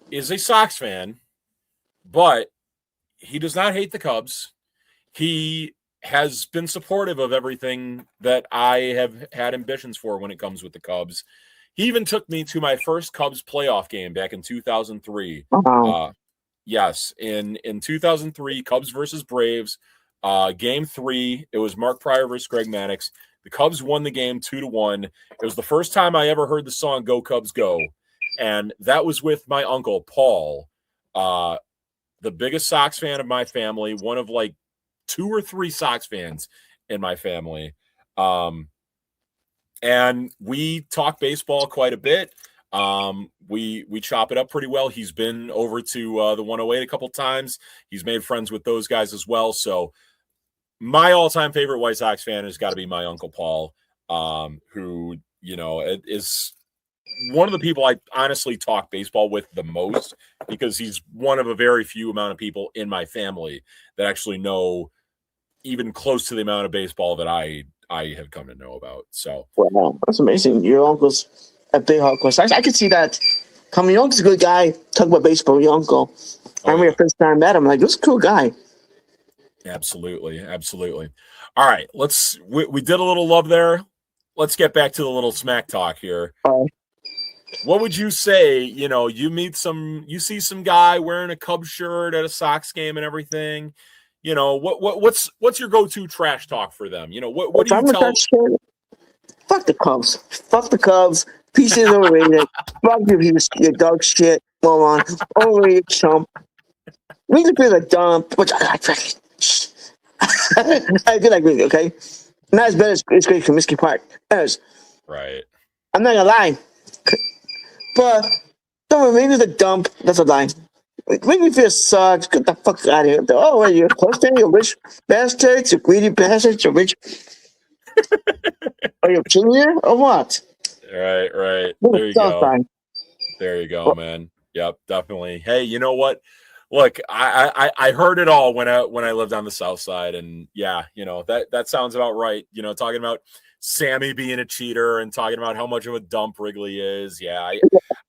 is a Sox fan, but he does not hate the Cubs. He has been supportive of everything that I have had ambitions for when it comes with the Cubs. He even took me to my first Cubs playoff game back in 2003. Wow. Yes, in 2003, Cubs versus Braves. Game 3, it was Mark Pryor versus Greg Maddux. The Cubs won the game 2-1. It was the first time I ever heard the song "Go Cubs Go," and that was with my uncle Paul, the biggest Sox fan of my family, one of like 2 or 3 Sox fans in my family. And we talk baseball quite a bit. We chop it up pretty well. He's been over to the 108 a couple times. He's made friends with those guys as well. So my all-time favorite White Sox fan has got to be my Uncle Paul, who, is one of the people I honestly talk baseball with the most because he's one of a very few amount of people in my family that actually know even close to the amount of baseball that I have come to know about. So wow, that's amazing. Your uncle's a big hardcore. I could see that. Your uncle's a good guy. Talk about baseball. Your uncle. I remember the first time I met him. Like, this is a cool guy. Absolutely. All right, we did a little love there. Let's get back to the little smack talk here. What would you say? You see some guy wearing a Cubs shirt at a Sox game and everything. What's your go-to trash talk for them? What do you tell? Fuck the Cubs. Fuck the Cubs. Pieces overrated. Fuck your dog shit. Moron. Overrated chump. We can feel a dump, which I feel like really, okay? Not as bad as it's great Comiskey Park. As Right. I'm not gonna lie, but don't maybe the dump. That's a lie. Make me feel sucks. Get the fuck out of here. Oh, are you a close fan? You rich bastards, you greedy bastards, you rich. Are you a junior or what? Right. What There a you South go. side. There you go, man. Yep, definitely. Hey, you know what? Look, I heard it all when I lived on the South Side, and yeah, that sounds about right. Talking about Sammy being a cheater and talking about how much of a dump Wrigley is. Yeah,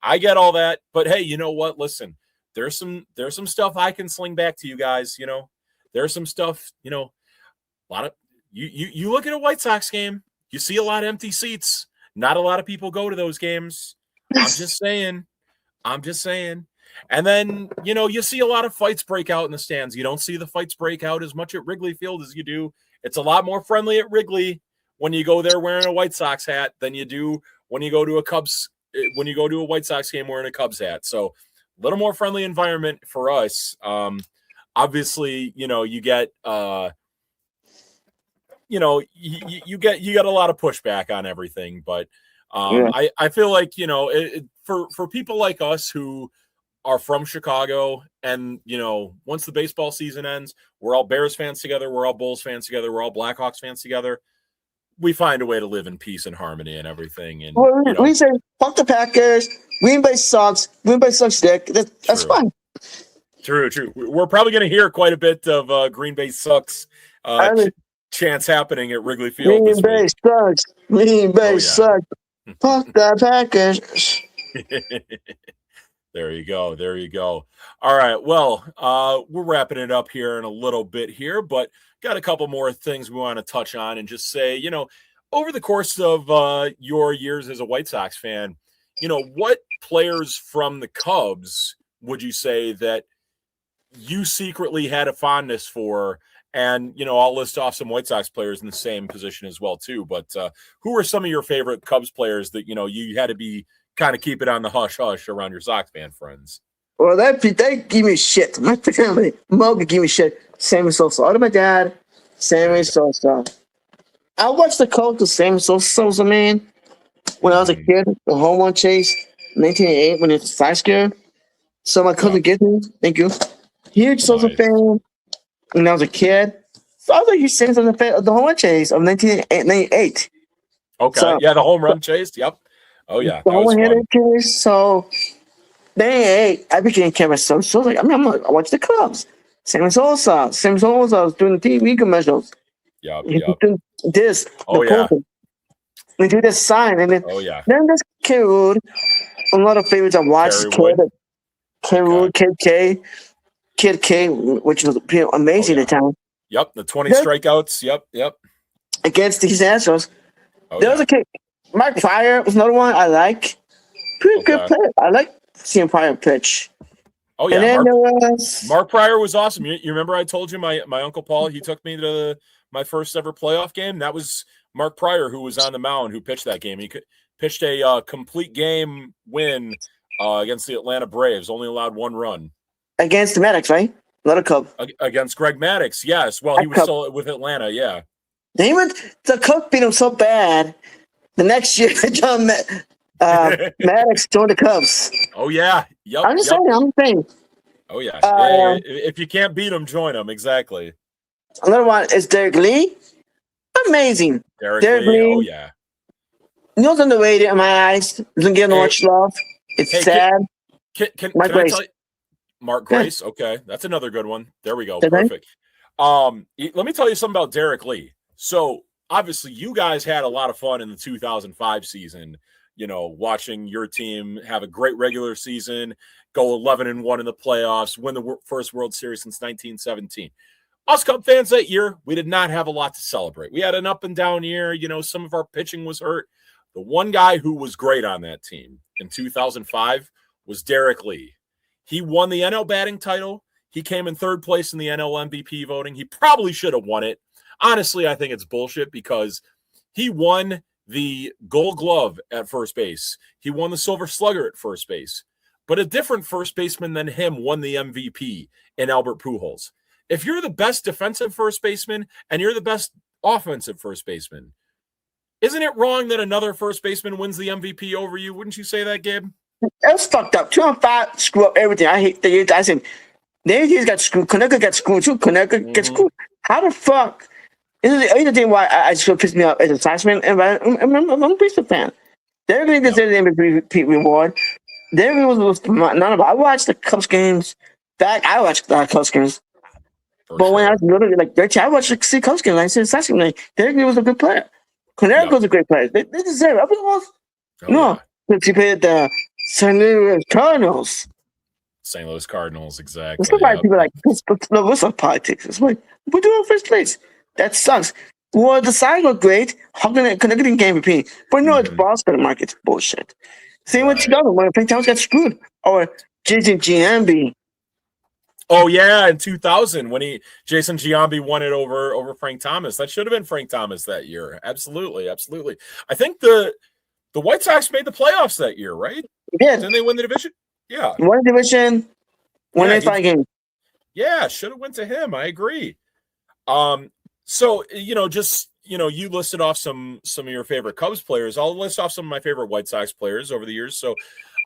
I get all that, but hey, you know what? Listen, there's some stuff I can sling back to you guys. There's some stuff. A lot of you look at a White Sox game, you see a lot of empty seats. Not a lot of people go to those games. I'm just saying. And then, you see a lot of fights break out in the stands. You don't see the fights break out as much at Wrigley Field as you do. It's a lot more friendly at Wrigley when you go there wearing a White Sox hat than you do when you go to a White Sox game wearing a Cubs hat. So a little more friendly environment for us. Obviously, you get you get a lot of pushback on everything, but Yeah. I feel like for people like us who are from Chicago, and once the baseball season ends, we're all Bears fans together, we're all Bulls fans together, we're all Blackhawks fans together. We find a way to live in peace and harmony and everything. And Well, we say fuck the Packers. Green Bay sucks. Green Bay sucks dick. That's True. fine. True. We're probably going to hear quite a bit of Green Bay sucks chants happening at Wrigley Field this Green Bay week. sucks. Green Bay sucks. Fuck the Packers. There you go. All right. Well, we're wrapping it up here in a little bit here, but got a couple more things we want to touch on and just say, over the course of your years as a White Sox fan, what players from the Cubs would you say that you secretly had a fondness for? And, I'll list off some White Sox players in the same position as well, too. But who are some of your favorite Cubs players that, you had to be kind of keep it on the hush-hush around your Sox fan friends? Well, they give me shit. My family, Moga give me shit. Sammy Sosa. All to my dad, Sammy Sosa. I watched the Cubs with Sammy Sosa, man, when I was a kid. The home run chase, 1988, when it's Sox game. So my cousin gets me. Thank you. Huge Sosa fan when I was a kid. So I was a huge Sammy Sosa fan of the home run chase of 1998. Okay. So, yeah, the home run chase. Yep. Oh, yeah. The That was fun. chase. So, I became Kevin Sosa. I watched the Cubs. Sammy Sosa was doing the TV commercials. Yep. This. Oh, yeah. They do this sign. And then, Oh, yeah. Then this Kid Wood, a lot of favorites I watched. Kid Wood, Kid K, which was amazing at the time. Yep. The 20 strikeouts. Yep. Against these Astros. Oh, there was a kid. Mark Pryor was another one I like. Pretty good player. I like seeing Pryor pitch. Oh, yeah. And then there was Mark Pryor was awesome. You remember I told you my Uncle Paul, he took me to my first ever playoff game? That was Mark Pryor who was on the mound who pitched that game. He pitched a complete game win against the Atlanta Braves, only allowed one run. Against Maddox, right? Another Cub. Against Greg Maddux, yes. Well, he was still with Atlanta, yeah. The Cubs beat him so bad. The next year, John Maddox joined the Cubs. Oh, yeah. Yep. I'm just saying. Oh, yeah. If you can't beat them, join them. Exactly. Another one is Derek Lee. Amazing. Derek Lee. Oh, yeah. He's underrated in my eyes. Doesn't get much love. It's sad. Can I tell you? Mark Grace. Okay. That's another good one. There we go. Perfect. Let me tell you something about Derek Lee. So, obviously, you guys had a lot of fun in the 2005 season, watching your team have a great regular season, go 11-1 in the playoffs, win the first World Series since 1917. Us Cub fans that year, we did not have a lot to celebrate. We had an up and down year. Some of our pitching was hurt. The one guy who was great on that team in 2005 was Derek Lee. He won the NL batting title. He came in third place in the NL MVP voting. He probably should have won it. Honestly, I think it's bullshit because he won the Gold Glove at first base. He won the Silver Slugger at first base. But a different first baseman than him won the MVP in Albert Pujols. If you're the best defensive first baseman and you're the best offensive first baseman. Isn't it wrong that another first baseman wins the MVP over you? Wouldn't you say that, Gabe? That's fucked up. 2 and 5 screw up everything. I hate the. I said the Yankees got screwed. Connecticut got screwed too. Connecticut gets screwed. How the fuck? This is the other thing why I just pissed me off as a Soxman, and I'm a Bleachers fan. They're going to consider the MVP reward. There was none of it. I watched the Cubs games back. I watched the Cubs games. But when I was literally like 13, I watched the Cubs games. I said, Soxman, like, Derek was a good player. Connecticut was a great player. They deserve it. No, because he played the St. Louis Cardinals. St. Louis Cardinals, exactly. That's why people are like, no, what's up politics? It's like, we're doing first place. That sucks. Well, the side looked great. How can Connecticut game repeat? But no, it's Boston market. It's bullshit. Same with Chicago when Frank Thomas got screwed. Or Jason Giambi. Oh yeah, in 2000 when Jason Giambi won it over Frank Thomas. That should have been Frank Thomas that year. Absolutely. I think the White Sox made the playoffs that year, right? Yeah. Didn't they win the division? Yeah. One division, 195 games. Yeah, should have went to him. I agree. So you listed off some of your favorite Cubs players. I'll list off some of my favorite White Sox players over the years. So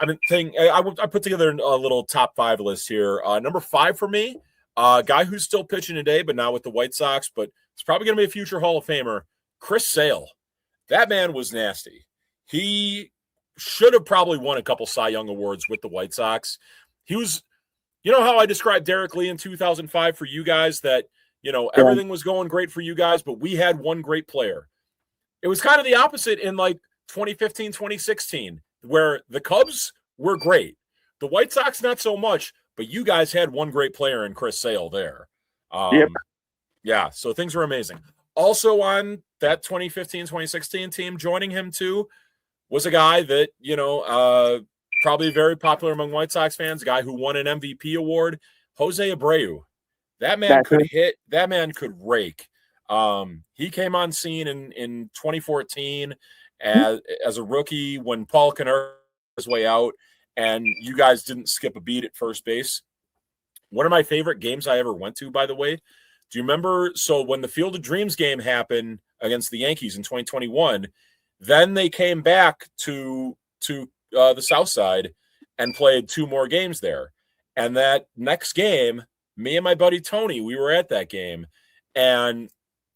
I've been thinking, I put together a little top 5 list here. Number 5 for me, a guy who's still pitching today, but not with the White Sox, but it's probably going to be a future Hall of Famer, Chris Sale. That man was nasty. He should have probably won a couple Cy Young awards with the White Sox. He was, how I described Derek Lee in 2005 for you guys, that everything was going great for you guys, but we had one great player. It was kind of the opposite in like 2015, 2016, where the Cubs were great. The White Sox, not so much, but you guys had one great player in Chris Sale there. Yeah, so things were amazing. Also on that 2015, 2016 team, joining him too, was a guy that, probably very popular among White Sox fans, a guy who won an MVP award, Jose Abreu. That man could hit. That man could rake. He came on scene in 2014 as a rookie when Paul Konerko was way out, and you guys didn't skip a beat at first base. One of my favorite games I ever went to, by the way. Do you remember? So when the Field of Dreams game happened against the Yankees in 2021, then they came back to the South Side and played 2 more games there. And that next game, me and my buddy Tony, we were at that game, and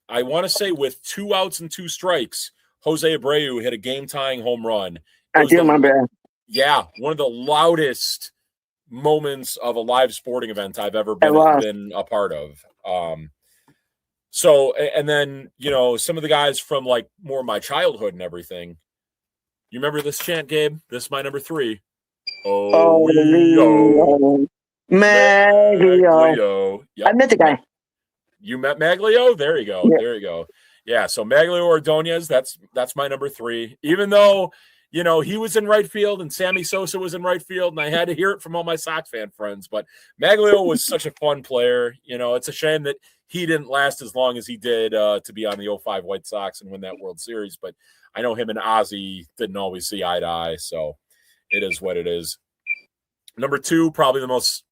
I want to say with 2 outs and 2 strikes, Jose Abreu hit a game-tying home run. I do remember. Yeah, one of the loudest moments of a live sporting event I've ever been a part of. So, and then, some of the guys from like more my childhood and everything. You remember this chant, Gabe? This is my number 3. Maglio. Yep. I met the guy. You met Maglio? There you go. Yeah. There you go. Yeah, so Maglio Ordonez, that's my number 3. Even though, he was in right field and Sammy Sosa was in right field, and I had to hear it from all my Sox fan friends. But Maglio was such a fun player. It's a shame that he didn't last as long as he did to be on the 05 White Sox and win that World Series. But I know him and Ozzie didn't always see eye to eye, so it is what it is. Number 2, probably the most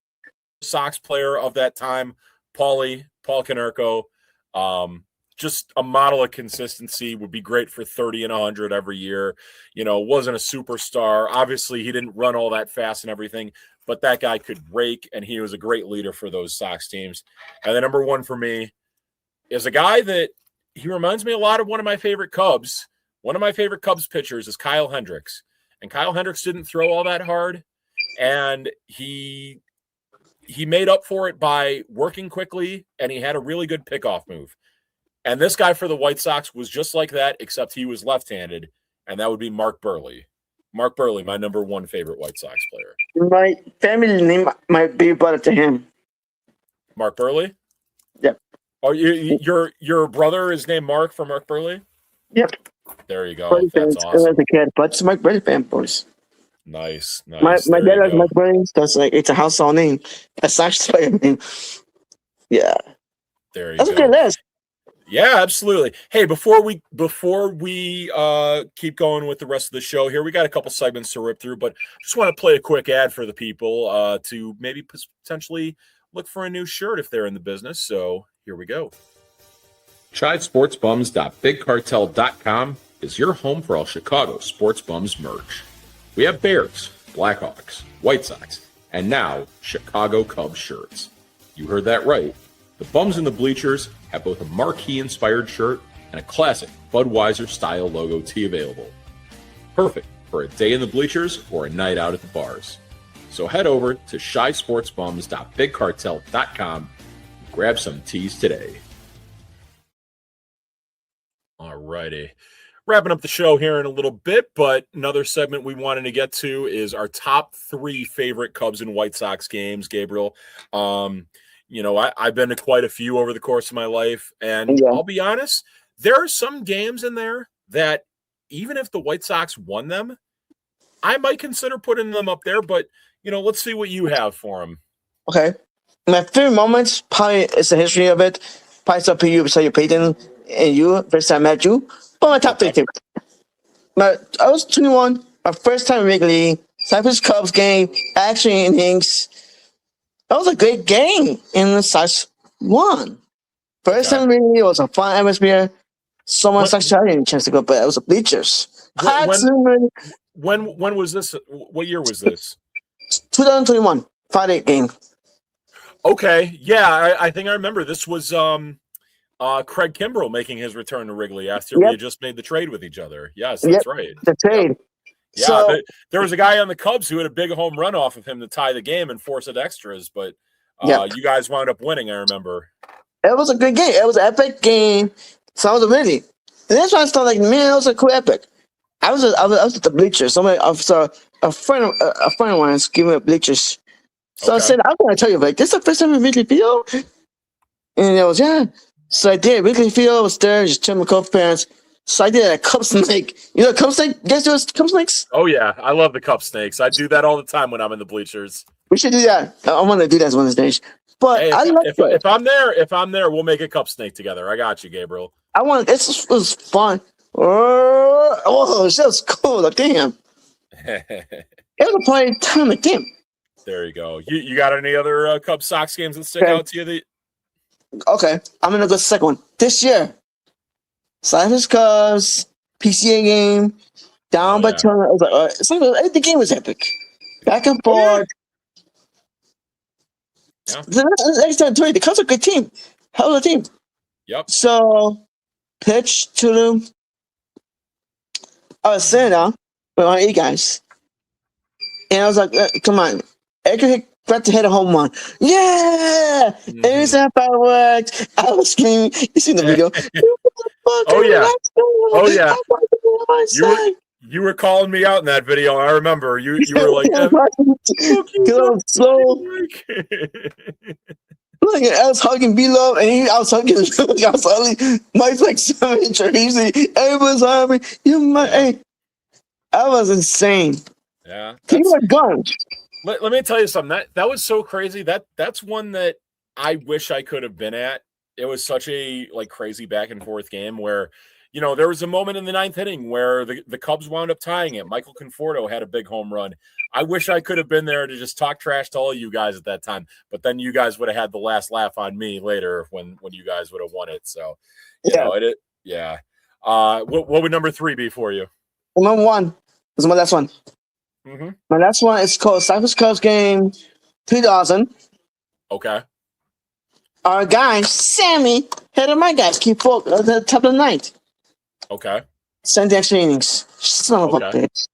Sox player of that time, Paul Konerko. Just a model of consistency, would be great for 30 and 100 every year. Wasn't a superstar. Obviously, he didn't run all that fast and everything, but that guy could rake, and he was a great leader for those Sox teams. And the number 1 for me is a guy that he reminds me a lot of one of my favorite Cubs. One of my favorite Cubs pitchers is Kyle Hendricks. And Kyle Hendricks didn't throw all that hard, and he made up for it by working quickly, and he had a really good pickoff move. And this guy for the White Sox was just like that, except he was left-handed, and that would be Mark Burley. Mark Burley, my number 1 favorite White Sox player. My family name might be brought up to him. Mark Burley? Yep. Oh, your brother is named Mark for Mark Burley? Yep. There you go. Burley That's awesome. As a kid, but it's Mark Burley fan, boys. Nice. My dad has Mark Burley. That's like, it's a household name. A Sox player name. Yeah. There you go. That's a good list. Yeah, absolutely. Hey, before we keep going with the rest of the show here, we got a couple segments to rip through, but just want to play a quick ad for the people to maybe potentially look for a new shirt if they're in the business. So here we go. ChiSportsBums.BigCartel.com is your home for all Chicago Sports Bums merch. We have Bears, Blackhawks, White Sox, and now Chicago Cubs shirts. You heard that right. The Bums and the Bleachers have both a marquee-inspired shirt and a classic Budweiser-style logo tee available. Perfect for a day in the bleachers or a night out at the bars. So head over to ChiSportsBums.BigCartel.com and grab some tees today. All righty. Wrapping up the show here in a little bit, but another segment we wanted to get to is our top 3 favorite Cubs and White Sox games, Gabriel. I've been to quite a few over the course of my life, and I'll be honest, there are some games in there that even if the White Sox won them, I might consider putting them up there, but, let's see what you have for them. Okay. My favorite moments, probably is the history of it. Probably stuff for you, beside your Peyton and you, first time I met you. But my top 3 teams. I was 21, my first time in Wrigley, Cypress Cubs game, action innings. That was a great game, and the Sox won. First time in Wrigley, it was a fun atmosphere. Someone Sox I didn't chance to go, but it was the Bleachers. When was this? What year was this? 2021, Friday game. Okay, yeah, I think I remember. This was Craig Kimbrell making his return to Wrigley after we had just made the trade with each other. Yes, that's right. The trade. Yep. Yeah, so, there was a guy on the Cubs who had a big home run off of him to tie the game and force it extras, but you guys wound up winning, I remember. It was a good game. It was an epic game. So I was really. And that's why I started man, it was a cool epic. I was at the bleachers. Somebody, so a friend of mine was giving me bleachers. So I said, I'm going to tell you, this is the first time in Wrigley Field? And it was, So I did. Wrigley Field was there, just chilling with Cubs parents. So I did a Cub snake. You know Cub snake? You guys do Cub snakes? Oh, yeah. I love the Cub snakes. I do that all the time when I'm in the bleachers. We should do that. I want to do that one of these days. But hey, if I'm there, we'll make a Cub snake together. I got you, Gabriel. This was fun. Oh, this was cool. Like, damn. It was a party time. Like, damn. There you go. You got any other Cub Sox games that stick out to you? Okay, I'm gonna go second one this year. Cypress Cubs PCA game down by 2. I was like, the game was epic. Back and forth. Yeah. The next time, the Cubs are a good team. Hell of a team. Yep. So pitch to them. I was sitting down with my 8 guys, and I was like, "Come on." Edgar got to hit a home run. Yeah! Mm-hmm. It was that fireworks. I was screaming. You seen the video? Oh, yeah. You were calling me out in that video. I remember. You were like, Look, I was hugging B-Love, and I was hugging Mike's like 7 inch. Everyone's hugging me. Hey, I was insane. Yeah. You were gone. Let me tell you something. That was so crazy. That's one that I wish I could have been at. It was such a crazy back and forth game where, there was a moment in the 9th inning where the Cubs wound up tying it. Michael Conforto had a big home run. I wish I could have been there to just talk trash to all you guys at that time. But then you guys would have had the last laugh on me later when you guys would have won it. So, yeah. What would number 3 be for you? Number 1 is my last one. Mm-hmm. My last one is called Cypress Cubs game 2000. Okay. Our guy, Sammy, head of my guys, keep focused at the top of the 9th. Okay. Send the extra innings. Son of a bitch.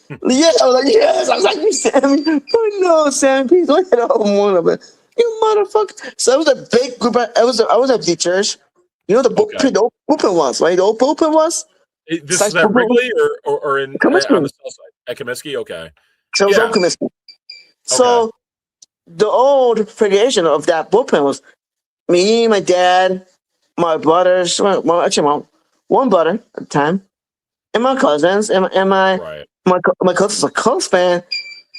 Yeah, I was like, yes. I was like, you, Sammy. Oh, no, Sammy, please don't hit a home run of it. You motherfucker. So it was a big group. I was at Bleachers. You know the bullpen was, right? The old bullpen was? This is at Wrigley or in on the south side? At Comiskey? Okay. So it was old Comiskey. So the old affiliation of that bullpen was me, my dad, my brothers, one brother at the time, and my cousins, and my cousin's a Cubs fan,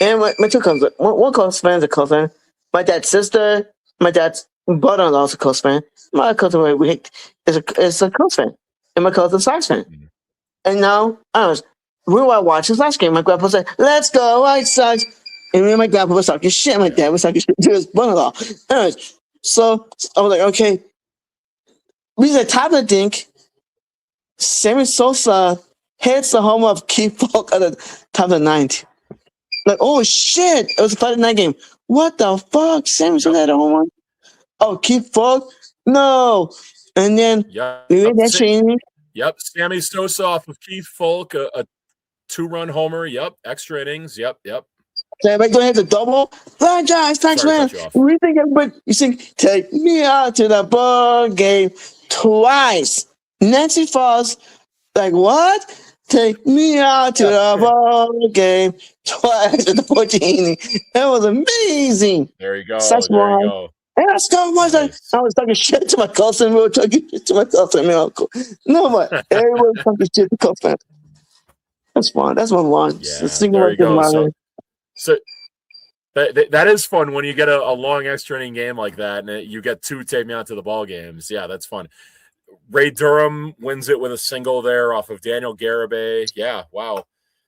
and my 2 cousins. One Cubs fan is a Cubs fan. My dad's sister, my dad's brother-in-law is a Cubs fan. My cousin is a Cubs fan, and my cousin's a Sox fan. Mm-hmm. And now we were watching this last game. My grandpa said, "Let's go, White Sox." And me and my grandpa was talking shit. My dad was talking shit to his brother-in-law. Anyways, so I was like, okay. we at the top of the dink. Sammy Sosa hits the home of Keith Falk at the top of the ninth. Like, oh shit! It was a Friday night game. What the fuck? Sammy Sosa had a home run. Oh, Keith Falk? No. And then we made that change. Yep, Sammy Sosa off of Keith Falk, a 2-run homer. Yep, extra innings. Yep. So everybody go ahead to double. Franchise tax man. We think everybody you sing take me out to the ball game twice. Nancy Foss, like what? Take me out to the ball game twice at the 14th inning. That was amazing. There you go. Such there you go. And I so much nice. I was talking shit to my cousin. We were talking shit to my cousin and my uncle. No, but everyone was talking shit to cousin. That's fun. That's what I want. Yeah, there you go. So that is fun when you get a long extra inning game like that, and you get 2 take me out to the ball games. Yeah, that's fun. Ray Durham wins it with a single there off of Daniel Garibay. Yeah, wow.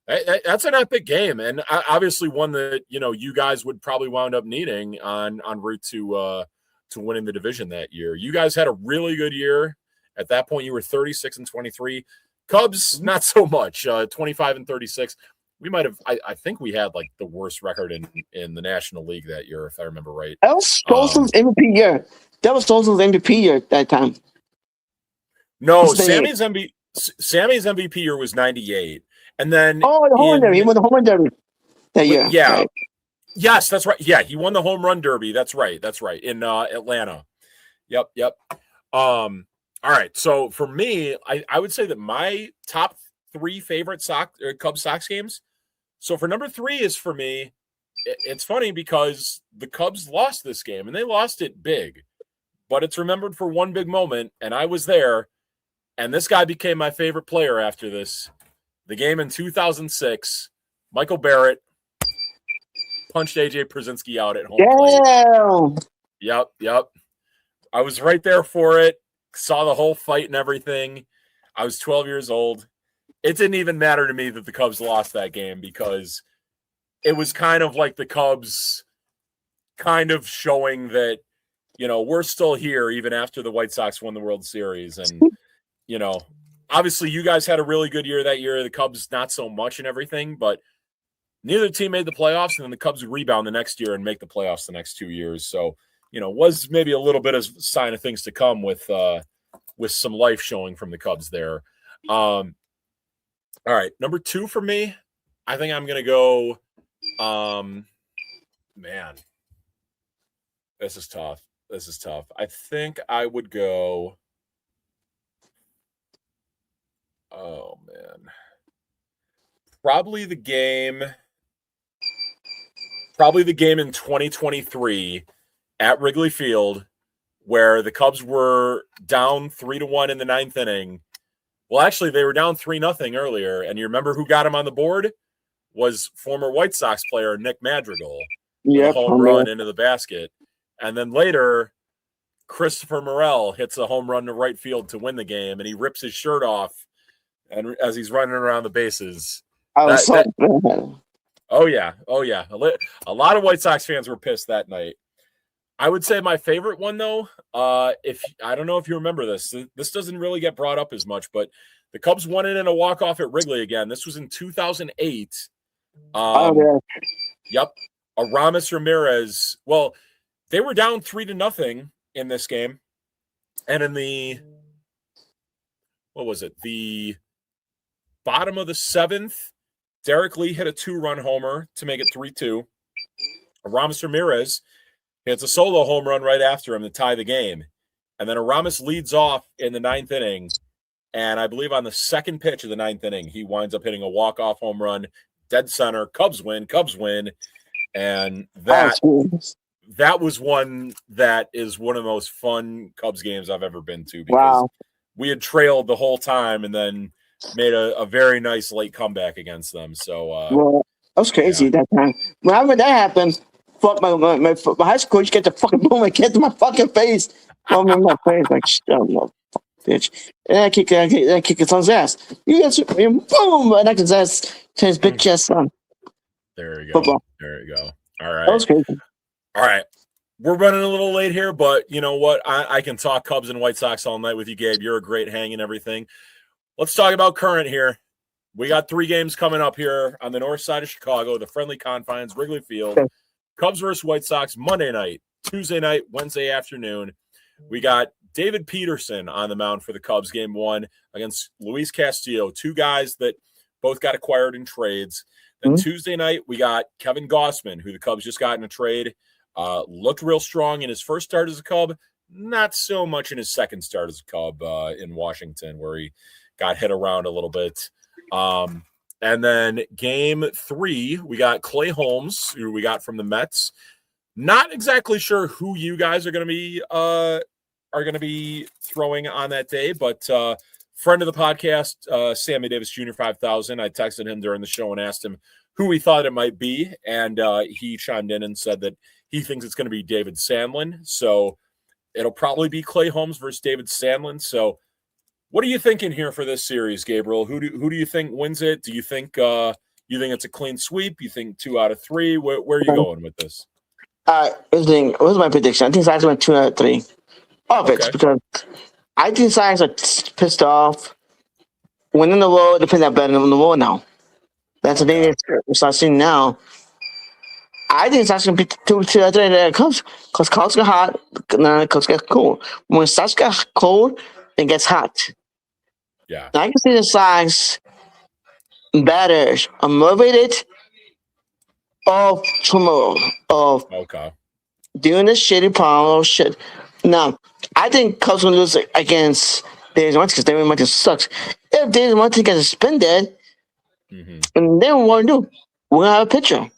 That's an epic game, and obviously one that you guys would probably wound up needing en route to winning the division that year. You guys had a really good year. At that point, you were 36-23. Cubs, not so much. 25-36. We might have. I think we had like the worst record in the National League that year, if I remember right. That was Stolzen's MVP year. That was Stolzen's MVP year at that time. No, Sammy's MVP year was 98. And then the home run derby. He won the home run derby that year. Yeah. Right. Yes, that's right. Yeah, he won the home run derby. That's right. In Atlanta. Yep. All right. So for me, I would say that my top 3 favorite Cubs Sox games. So for number 3 is for me, it's funny because the Cubs lost this game and they lost it big, but it's remembered for one big moment, and I was there, and this guy became my favorite player after this. The game in 2006, Michael Barrett punched A.J. Przinsky out at home plate. Yep. I was right there for it, saw the whole fight and everything. I was 12 years old. It didn't even matter to me that the Cubs lost that game because it was kind of like the Cubs kind of showing that, we're still here even after the White Sox won the World Series. And, obviously you guys had a really good year that year. The Cubs, not so much and everything, but neither team made the playoffs, and then the Cubs rebound the next year and make the playoffs the next 2 years. So, was maybe a little bit of sign of things to come with some life showing from the Cubs there. All right, number 2 for me, I think I'm going to go, man, this is tough. I think I would go, oh, man, probably the game in 2023 at Wrigley Field where the Cubs were down 3-1 in the 9th inning. Well, actually, they were down 3-0 earlier, and you remember who got him on the board? Was former White Sox player Nick Madrigal. With a home run into the basket. And then later, Christopher Morel hits a home run to right field to win the game, and he rips his shirt off and as he's running around the bases. Oh, yeah. A lot of White Sox fans were pissed that night. I would say my favorite one, though, if I don't know if you remember this. This doesn't really get brought up as much, but the Cubs won it in a walk-off at Wrigley again. This was in 2008. Yep. Aramis Ramirez. Well, they were down 3-0 in this game. And in the bottom of the 7th, Derek Lee hit a 2-run homer to make it 3-2. Aramis Ramirez hits a solo home run right after him to tie the game. And then Aramis leads off in the 9th inning. And I believe on the second pitch of the 9th inning, he winds up hitting a walk-off home run, dead center. Cubs win. And that was one that is one of the most fun Cubs games I've ever been to because we had trailed the whole time and then made a very nice late comeback against them. So that was crazy that time. Whenever that happened, fuck my high school coach get the fucking boom my kid to my fucking face. I'm in my face like shut up, bitch. And I kick his son's ass. You get boom, and I can ass to his big chest son. There you go. Football. There you go. All right. That was crazy. All right. We're running a little late here, but you know what? I can talk Cubs and White Sox all night with you, Gabe. You're a great hang and everything. Let's talk about current here. We got 3 games coming up here on the north side of Chicago, the friendly confines, Wrigley Field. Cubs versus White Sox Monday night, Tuesday night, Wednesday afternoon. We got David Peterson on the mound for the Cubs game 1 against Luis Castillo, 2 guys that both got acquired in trades. Then Tuesday night, we got Kevin Gossman, who the Cubs just got in a trade. Looked real strong in his first start as a Cub, not so much in his second start as a Cub in Washington, where he got hit around a little bit. And then game 3, we got Clay Holmes, who we got from the Mets. Not exactly sure who you guys are going to be throwing on that day, but friend of the podcast, Sammy Davis Jr. 5000. I texted him during the show and asked him who he thought it might be, and he chimed in and said that he thinks it's going to be David Sandlin. So it'll probably be Clay Holmes versus David Sandlin. So what are you thinking here for this series, Gabriel? Who do you think wins it? Do you think it's a clean sweep? You think 2 out of 3? Where are you going with this? What's my prediction? I think Sox went 2 out of 3. All of it, because I think Sox are pissed off. When in the road, they play that better than the road now. That's the thing we start seeing now. I think Sox going to be 2 out of 3 that comes, because Cubs get hot, and then Cubs get cold. When Sox get cold, it gets hot. Yeah. Now I can see the Sox batters are motivated of tomorrow, of doing this shitty problem shit. Now, I think Cubs will lose against David Martin because David Martin sucks. If David Martin gets suspended, and then what do? We're going to have a pitcher.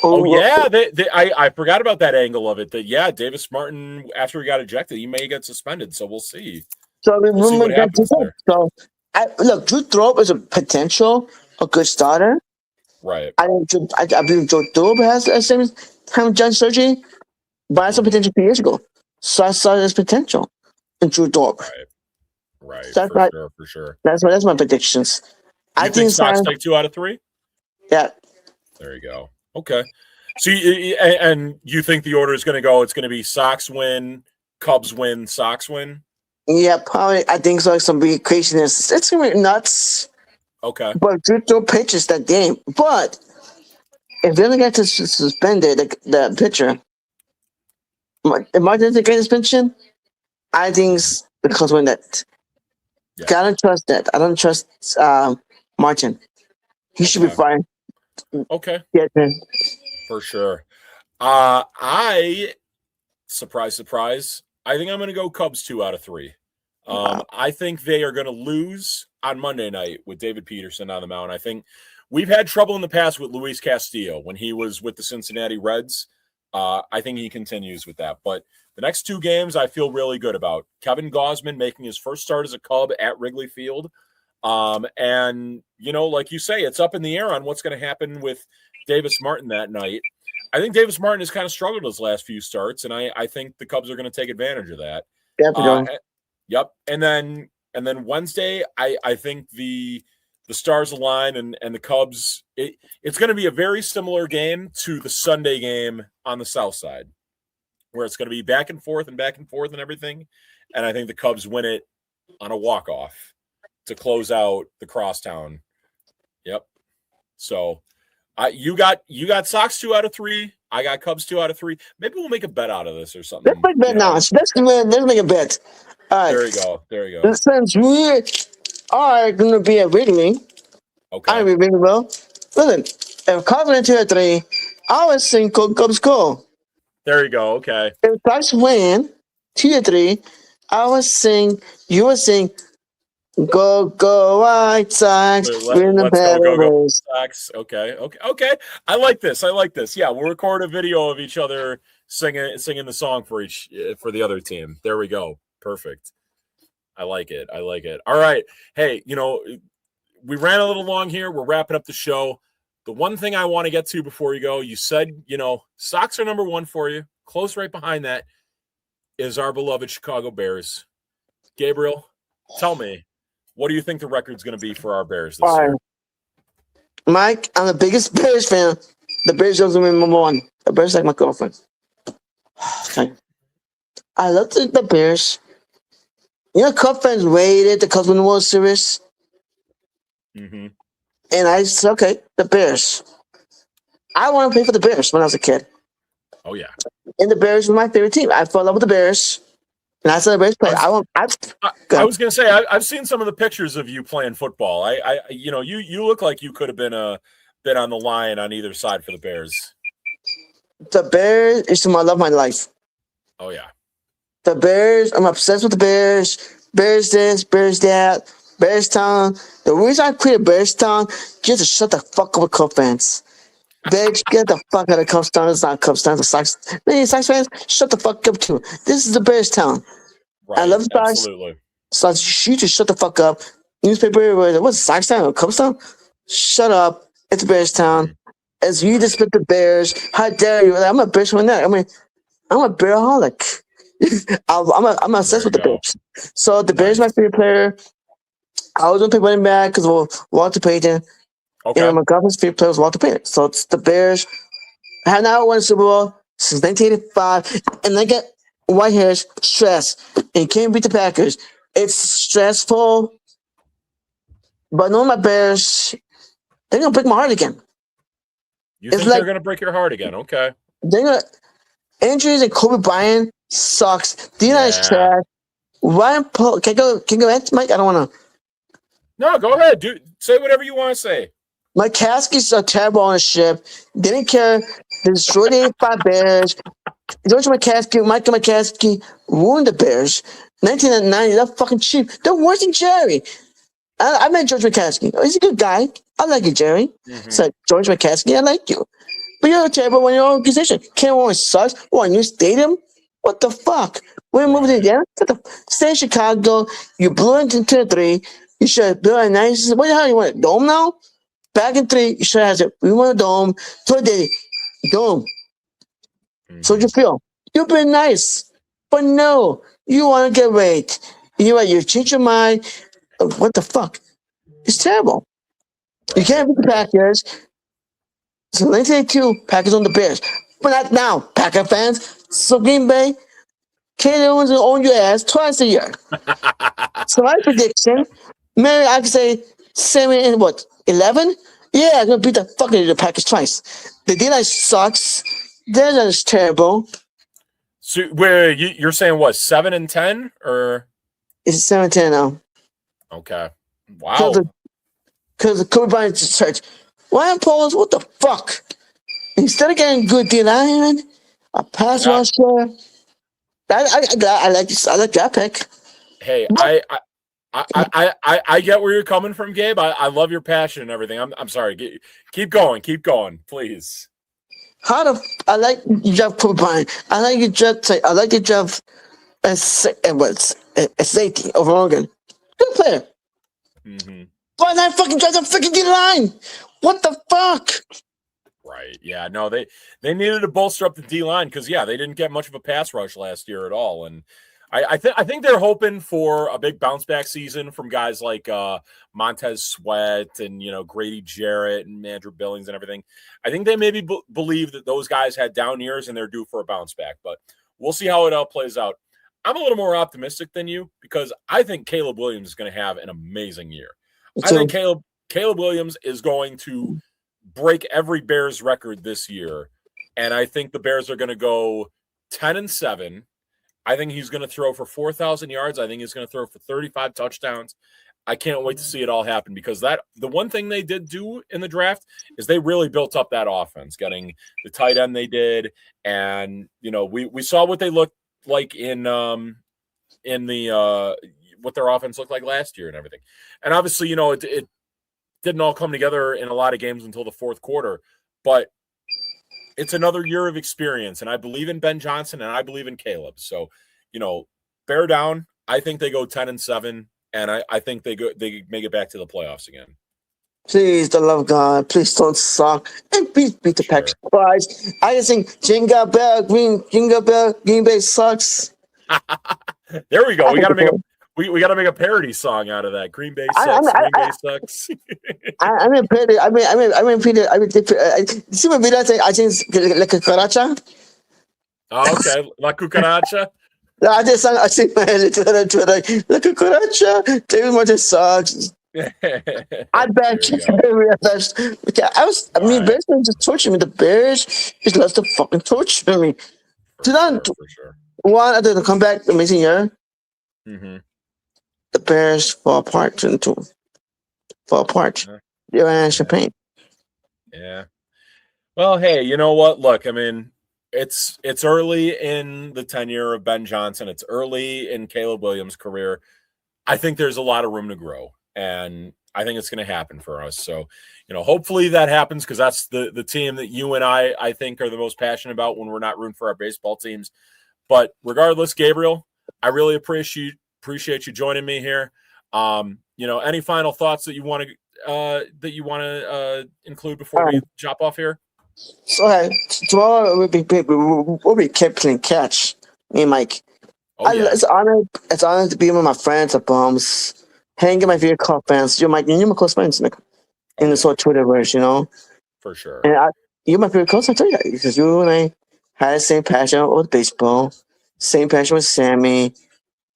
I forgot about that angle of it. That Davis Martin, after he got ejected, he may get suspended. So we'll see. So we'll see what happens there. So look, Drew Thorpe is a good starter. Right. I believe Joe Thorpe has the same time John surgery, but I saw potential 2 years ago. So I saw this potential in Drew Thorpe. Right. So For sure. That's my predictions. I think Sox take 2 out of 3. Yeah. There you go. Okay. So you think the order is going to go? It's going to be Sox win, Cubs win, Sox win. Yeah, probably. I think so. Some big craziness. It's going to be nuts. Okay. But Drew Thorpe pitches that game. But if they don't get to suspend the pitcher, if Martin doesn't get suspension, I think the Cubs win that. Yeah. I don't trust that. I don't trust Martin. He should be fine. Okay. Yeah. For sure. Surprise, I think I'm going to go Cubs 2 out of 3. I think they are going to lose on Monday night with David Peterson on the mound. I think we've had trouble in the past with Luis Castillo when he was with the Cincinnati Reds. I think he continues with that. But the next 2 games I feel really good about. Kevin Gossman making his first start as a Cub at Wrigley Field. And, like you say, it's up in the air on what's going to happen with Davis Martin that night. I think Davis Martin has kind of struggled his last few starts, and I think the Cubs are going to take advantage of that. Yep. And then Wednesday, I think the stars align and the Cubs. It's going to be a very similar game to the Sunday game on the South Side, where it's going to be back and forth and everything. And I think the Cubs win it on a walk-off to close out the crosstown. Yep. So you got Sox 2 out of 3. I got Cubs 2 out of 3. Maybe we'll make a bet out of this or something. Let's make a bet now. Let's make a bet. All right. There you go. Since we are going to be at Wrigley, okay. I'll be Wrigley. Listen, if Cubs win 2 out of 3, I would sing Cubs go. There you go. Okay. If Cubs win 2 out of 3, you would sing Go White Sox. Go Sox. Okay. I like this. Yeah, we'll record a video of each other singing the song for the other team. There we go. Perfect. I like it. All right. Hey, we ran a little long here. We're wrapping up the show. The one thing I want to get to before you go, you said, Sox are number 1 for you. Close right behind that is our beloved Chicago Bears. Gabriel, tell me, what do you think the record's going to be for our Bears this year? Mike, I'm the biggest Bears fan. The Bears are going to be number 1. The Bears like my girlfriend. Okay. I love the Bears. You know, Cubs fans waited the Cubs win the World Series, Mm-hmm. and I said, okay, the Bears. I want to play for the Bears when I was a kid, Oh yeah. and the Bears were my favorite team. I fell in love with the Bears, and I saw the Bears play. I was gonna say I've seen some of the pictures of you playing football. You look like you could have been on the line on either side for the Bears. The Bears is my love of my life. Oh yeah. The Bears, I'm obsessed with the Bears. Bears this, Bears that, Bearstown. The reason I created Bearstown just to shut the fuck up with Cubs fans. Bitch, get the fuck out of Cubs Town. It's not Cubs Town, it's Sox. Man, Sox fans, shut the fuck up too. This is the Bearstown. I Right. love the Sox. Absolutely. So you just shut the fuck up. Newspaper, what's Sox Town or Cubs Town? Shut up. It's Bearstown. Mhm. As you just put the Bears. How dare you? I'm a Bears fan. I'm a Bearaholic. I'm obsessed with the There you Bears. So the Bears is my Nice. favorite player. I was gonna pick running back because of Walter Payton. Okay. And my girlfriend's favorite player was Walter Payton. So it's the Bears. I have now won a Super Bowl since 1985, and they get white hairs, stress, and can't beat the Packers. It's stressful, but knowing my Bears, they're gonna break my heart again. You It's think like they're gonna break your heart again? Okay. they're gonna injuries and Kobe Bryant sucks. D9 is Yeah. trash. Ryan Paul, can I go ahead, Mike? I don't want to. No, go ahead. Say whatever you want to say. Mike Caskey's a terrible ownership. Didn't care. They destroyed the 85 Bears. George Michael McCaskey ruined the Bears. 1990, they're fucking cheap. They're worse than Jerry. I met George McCaskey. He's a good guy. I like you, Jerry. Mhm. So George McCaskey, I like you. But you're terrible when your organization. Can't Warren sucks. What, new stadium? What the fuck? We're moving to Indiana? Stay in Chicago. You blew it into the three. You should have built a nice. What the hell? You want a dome now? Back in three, you should have said, we want a dome. Today, dome. So what you feel? You've been nice. But no, you want to get raped. You change your mind. What the fuck? It's terrible. You can't beat the Packers. So 1982, Packers on the Bears. But not now, Packer fans. So Green Bay, Katie Owens will own your ass twice a year. So my prediction, maybe I can say 7 and what, 11? Yeah, I'm going to beat the fucking the Packers twice. The D-line sucks. Their line is terrible. So where you're saying what, 7 and 10 or It's 7-10 now. okay. Wow. Because of Kobe Bryant's church. Ryan Pauls, what the fuck? Instead of getting good D-line, a pass Yeah. rusher. I like that pick. Hey, I get where you're coming from, Gabe. I love your passion and everything. I'm sorry. Keep going, please. I like you draft Kobe Bryant. I like you draft. I like you draft a safety over Oregon. Good player. Mm-hmm. Why not fucking draft a freaking D line? What the fuck? Right. Yeah. No, they needed to bolster up the D line because they didn't get much of a pass rush last year at all. And I think they're hoping for a big bounce back season from guys like Montez Sweat and Grady Jarrett and Andrew Billings and everything. I think they maybe believe that those guys had down years and they're due for a bounce back. But we'll see how it all plays out. I'm a little more optimistic than you because I think Caleb Williams is going to have an amazing year. I think Caleb Williams is going to break every Bears record this year, and I think the Bears are going to go 10-7. I think he's going to throw for 4,000 yards. I think he's going to throw for 35 touchdowns. I can't wait to see it all happen because the one thing they did do in the draft is they really built up that offense, getting the tight end they did, and we saw what they looked like in the what their offense looked like last year and everything. And obviously, it didn't all come together in a lot of games until the fourth quarter, but it's another year of experience. And I believe in Ben Johnson and I believe in Caleb. So, bear down. I think they go 10-7 and I think they make it back to the playoffs again. Please, the love of God, please don't suck. And please beat the Packers twice. I just think Jingle Bell, Green Bay sucks. There we go. We gotta make a parody song out of that. Green Bay sucks. Green Bay sucks. I mean, Peter. See my video. I think like a caracha. Oh, okay. La Cucaracha. I see my head to Twitter. Look at Kuracha. David Martin sucks. I There bet you you. go. I All mean, right. Bears fans just torture me. The Bears just love to fucking torture me. For sure. 2001, For sure. after the comeback, amazing year, Mm-hmm. the Bears fall apart. 2002, fall apart. They ran Yeah. champagne. Yeah. Well, hey, you know what? Look, I mean, it's early in the tenure of Ben Johnson. It's early in Caleb Williams' career. I think there's a lot of room to grow, and I think it's going to happen for us. So, hopefully that happens because that's the team that you and I think are the most passionate about when we're not rooting for our baseball teams. But regardless, Gabriel, I really appreciate you joining me here. Any final thoughts that you want to include before we drop off here? So, tomorrow we'll be playing catch. Me and Mike. Oh yeah, It's honored to be with my friends at Bums, hanging with my favorite club fans. You're my close friends, Nick. In the sort of Twitterverse, for sure. And you're my favorite close. I tell you that because you and I had the same passion with baseball, same passion with Sammy.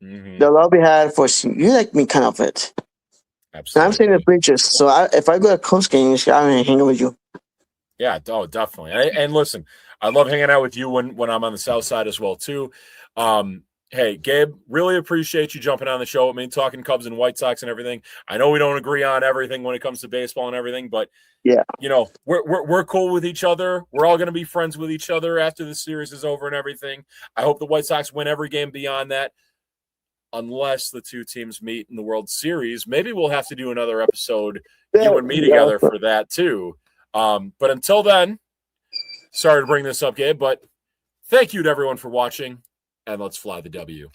Mm-hmm. The love we had for you, like me, kind of it. Absolutely. And I'm staying in the Bleachers, so if I go to Coast games, I'm gonna hang out with you. Yeah, definitely. And listen, I love hanging out with you when I'm on the South Side as well too. Hey, Gabe, really appreciate you jumping on the show with me, talking Cubs and White Sox and everything. I know we don't agree on everything when it comes to baseball and everything, but yeah, we're cool with each other. We're all going to be friends with each other after the series is over and everything. I hope the White Sox win every game beyond that, unless the two teams meet in the World Series. Maybe we'll have to do another episode, you and me together for that too. But until then, sorry to bring this up, Gabe, but thank you to everyone for watching, and let's fly the W.